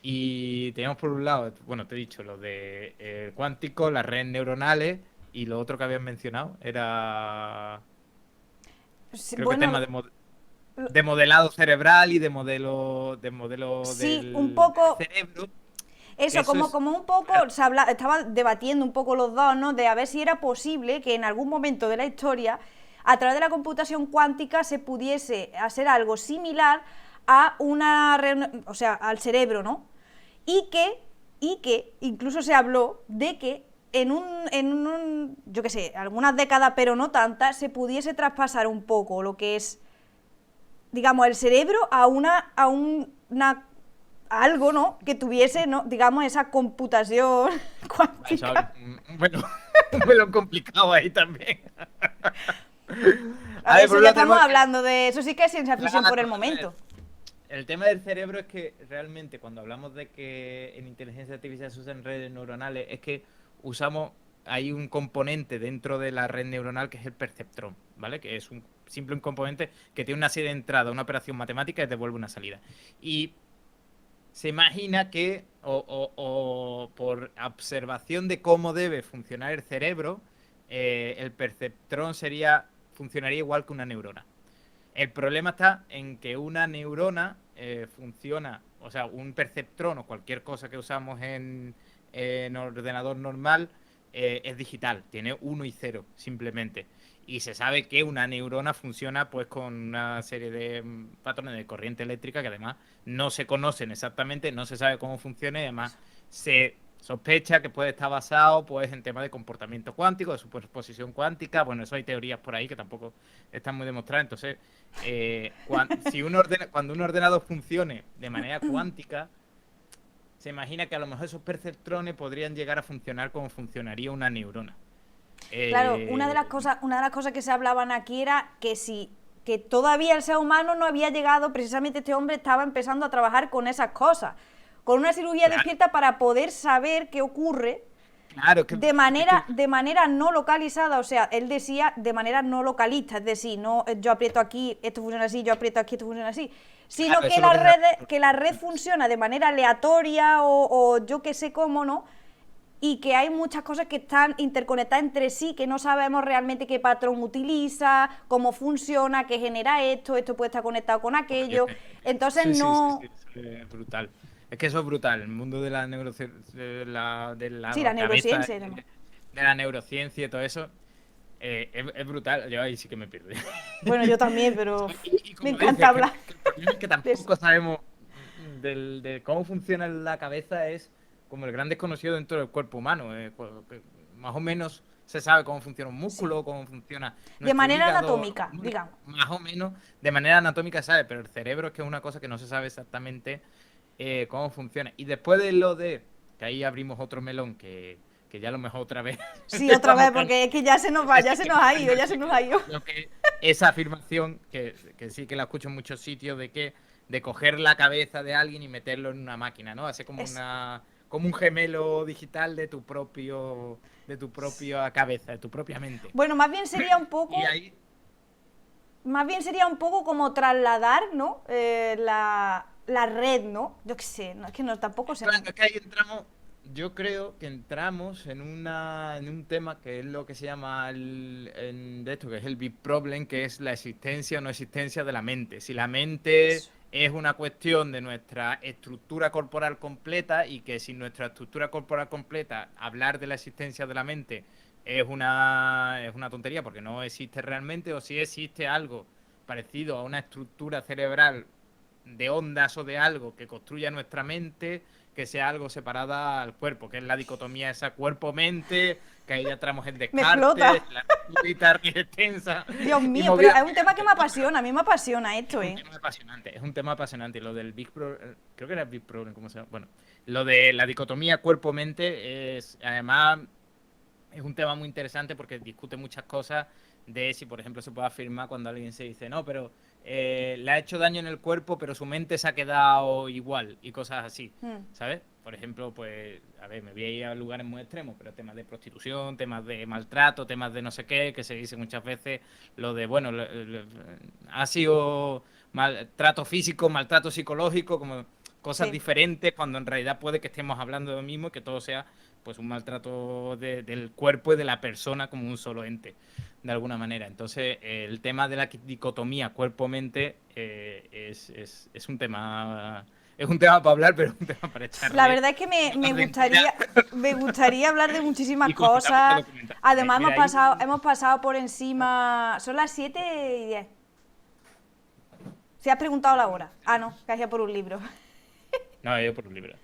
Y tenemos por un lado, bueno, te he dicho, lo de cuántico, las redes neuronales y lo otro que habías mencionado era, Sí, creo que tema bueno, de modelado cerebral y de modelo sí, un del poco. cerebro, que Eso, eso como, es... como un poco, estaba debatiendo un poco los dos, ¿no? De a ver si era posible que en algún momento de la historia, a través de la computación cuántica, se pudiese hacer algo similar a o sea, al cerebro, ¿no? Y que incluso se habló de que yo qué sé, algunas décadas, pero no tantas, se pudiese traspasar un poco lo que es, digamos, el cerebro a algo, ¿no? Que tuviese, ¿no? Digamos, esa computación Eso, cuántica. bueno, un melón complicado ahí también. A A ver, ver, eso por un ya lado estamos tenemos hablando de. Eso sí que es ciencia ficción por el a ver, momento. el tema del cerebro es que realmente cuando hablamos de que en inteligencia artificial se usan redes neuronales, es que usamos, hay un componente dentro de la red neuronal que es el perceptrón, ¿vale? Que es un componente que tiene una serie de entradas, una operación matemática y devuelve una salida. Y se imagina que, o por observación de cómo debe funcionar el cerebro, el perceptrón funcionaría igual que una neurona. El problema está en que una neurona funciona, o sea, un perceptrón o cualquier cosa que usamos en ordenador normal es digital, tiene uno y cero simplemente. Y se sabe que una neurona funciona pues con una serie de patrones de corriente eléctrica que además no se conocen exactamente, no se sabe cómo funciona y además se sospecha que puede estar basado pues en temas de comportamiento cuántico, de superposición cuántica. Bueno, eso hay teorías por ahí que tampoco están muy demostradas. Entonces, cuando un ordenador funcione de manera cuántica, se imagina que a lo mejor esos perceptrones podrían llegar a funcionar como funcionaría una neurona. Claro, una de las cosas que se hablaban aquí era que todavía el ser humano no había llegado, precisamente este hombre estaba empezando a trabajar con esas cosas, con una cirugía Claro, despierta para poder saber qué ocurre claro, de es que manera, de manera no localizada, o sea, él decía de manera no localista, es decir, no yo aprieto aquí, esto funciona así, yo aprieto aquí, esto funciona así, sino claro, que eso es lo la red funciona de manera aleatoria o yo qué sé cómo, ¿no? Y que hay muchas cosas que están interconectadas entre sí, que no sabemos realmente qué patrón utiliza, cómo funciona, qué genera esto puede estar conectado con aquello, entonces Sí, sí, sí, sí, no. eso es brutal. Es que eso es brutal. El mundo de la de Sí, la la cabeza, neurociencia y demás. de la neurociencia y todo eso, es brutal. Yo ahí sí que me pierdo. Bueno, yo también, pero Y me como encanta dices, hablar que el problema es que de eso. tampoco sabemos de cómo funciona la cabeza, es como el gran desconocido dentro del cuerpo humano. Que más o menos se sabe cómo funciona un Sí. músculo, cómo funciona De nuestro manera hígado, los anatómica, pulmones, digamos. más o menos de manera anatómica se sabe, pero el cerebro es que es una cosa que no se sabe exactamente cómo funciona. Y después de lo de, que ahí abrimos otro melón, que ya a lo mejor otra vez Sí, otra empezamos vez, con porque es que ya se nos va, ya se nos ha ido, ya se nos ha ido. lo que, esa afirmación, que sí que la escucho en muchos sitios, de coger la cabeza de alguien y meterlo en una máquina, ¿no? Hace como como un gemelo digital de tu propia cabeza, de tu propia mente. Bueno, más bien sería un poco... Y ahí, Más bien sería un poco como trasladar, ¿no? La red, ¿no? Yo qué sé, no, es que no, tampoco sé. claro, es que ahí entramos, yo creo que entramos en un tema que es lo que se llama de esto, que es el big problem, que es la existencia o no existencia de la mente. Si la mente Eso. es una cuestión de nuestra estructura corporal completa y que sin nuestra estructura corporal completa hablar de la existencia de la mente es una tontería porque no existe realmente, o si existe algo parecido a una estructura cerebral de ondas o de algo que construya nuestra mente, que sea algo separada al cuerpo, que es la dicotomía esa cuerpo-mente, que ahí ya entramos en Me explota. Descartes, la guitarra extensa Dios y mío, pero movida. es un tema que me apasiona, a mí me apasiona Es esto, un ¿eh? tema apasionante, es un tema apasionante. Lo del Big Problem, creo que era Big Problem, ¿cómo se llama? Bueno, lo de la dicotomía cuerpo-mente es, además, es un tema muy interesante porque discute muchas cosas de si, por ejemplo, se puede afirmar cuando alguien se dice, no, pero le ha hecho daño en el cuerpo, pero su mente se ha quedado igual y cosas así, ¿sabes? Por ejemplo, pues, a ver, me voy a ir a lugares muy extremos, pero temas de prostitución, temas de maltrato, temas de no sé qué, que se dice muchas veces lo de, bueno, ha sido maltrato físico, maltrato psicológico, como cosas Sí. diferentes, cuando en realidad puede que estemos hablando de lo mismo y que todo sea pues un maltrato del cuerpo y de la persona como un solo ente, de alguna manera. Entonces, el tema de la dicotomía cuerpo-mente es un tema... Es un tema para hablar, pero es un tema para La echarle verdad es que me horas de entera gustaría hablar de muchísimas y consultar mucha cosas. documentación. Además, Mira, ahí... hemos pasado por encima. Son las 7:10. Si has preguntado la hora. Ah, no, que hacía por un libro. No, yo por un libro.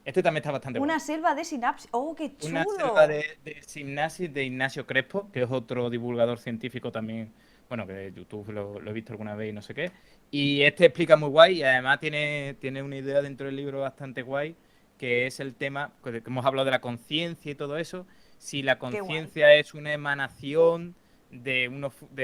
Este también está bastante Una bueno. selva de sinapsis. ¡Oh, qué Una chulo! selva de sinapsis de Ignacio Crespo, que es otro divulgador científico también, bueno, que de YouTube lo he visto alguna vez y no sé qué. Y este explica muy guay y además tiene una idea dentro del libro bastante guay, que es el tema, que hemos hablado de la conciencia y todo eso, si la ¡Qué guay! conciencia es una emanación de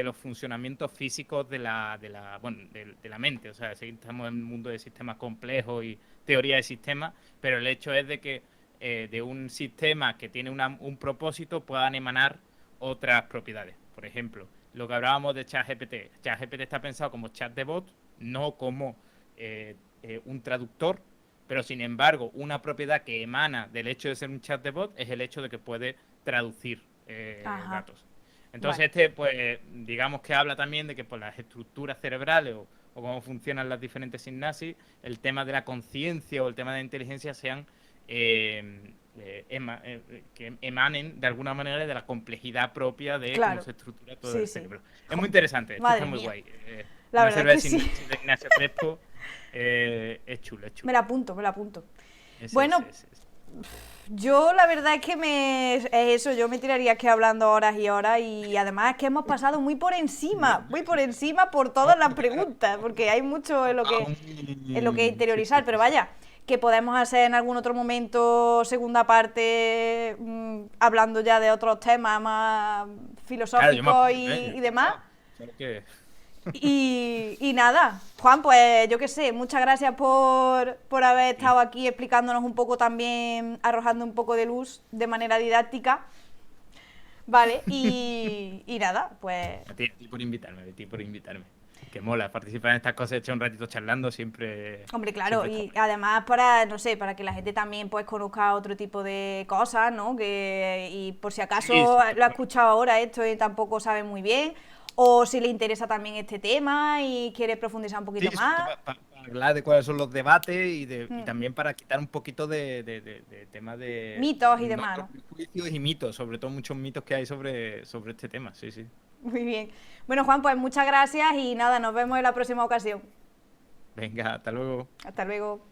los funcionamientos físicos bueno, de la mente. O sea, sí, estamos en un mundo de sistemas complejos y teoría de sistemas, pero el hecho es de que de un sistema que tiene un propósito puedan emanar otras propiedades. Por ejemplo, lo que hablábamos de ChatGPT. ChatGPT está pensado como chat de bot, no como un traductor, pero sin embargo, una propiedad que emana del hecho de ser un chat de bot es el hecho de que puede traducir Ajá. datos. Entonces, Vale. pues, digamos que habla también de que por las estructuras cerebrales o cómo funcionan las diferentes sinapsis, el tema de la conciencia o el tema de la inteligencia sean que emanen de alguna manera de la complejidad propia de cómo Claro. se estructura todo Sí, el sí. cerebro. Es muy interesante, esto está Madre muy mía. guay. La Una verdad selva es de que sí. sinapsis de Ignacio Crespo es chulo, es Me chulo. la apunto, me la apunto. Ese, Bueno, ese, ese, ese. yo la verdad es que es eso, yo me tiraría aquí hablando horas y horas y además es que hemos pasado muy por encima por todas las preguntas, porque hay mucho en lo que Sí, interiorizar, sí, pero sí, sí. vaya, que podemos hacer en algún otro momento segunda parte hablando ya de otros temas más Claro, yo me filosóficos apunto, ¿eh? Yo y demás. encantado. Solo que... Y nada, Juan, pues yo qué sé, muchas gracias por haber estado aquí explicándonos un poco también, arrojando un poco de luz de manera didáctica, ¿vale? Y nada, pues A ti por invitarme, a ti por invitarme. Que mola, participar en estas cosas, echar un ratito charlando, siempre, hombre, claro, siempre está y guay. además para, no sé, para que la gente también pues conozca otro tipo de cosas, ¿no? Y por si Sí, acaso sí, lo ha claro. escuchado ahora esto y tampoco sabe muy bien, o si le interesa también este tema y quiere profundizar un Sí, poquito sobre todo más. para hablar de cuáles son los debates y Mm, también para quitar un poquito de temas de mitos y no demás, de ¿no? prejuicios y mitos, sobre todo muchos mitos que hay sobre este tema, sí, sí. Muy bien. Bueno, Juan, pues muchas gracias y nada, nos vemos en la próxima ocasión. Venga, hasta luego. Hasta luego.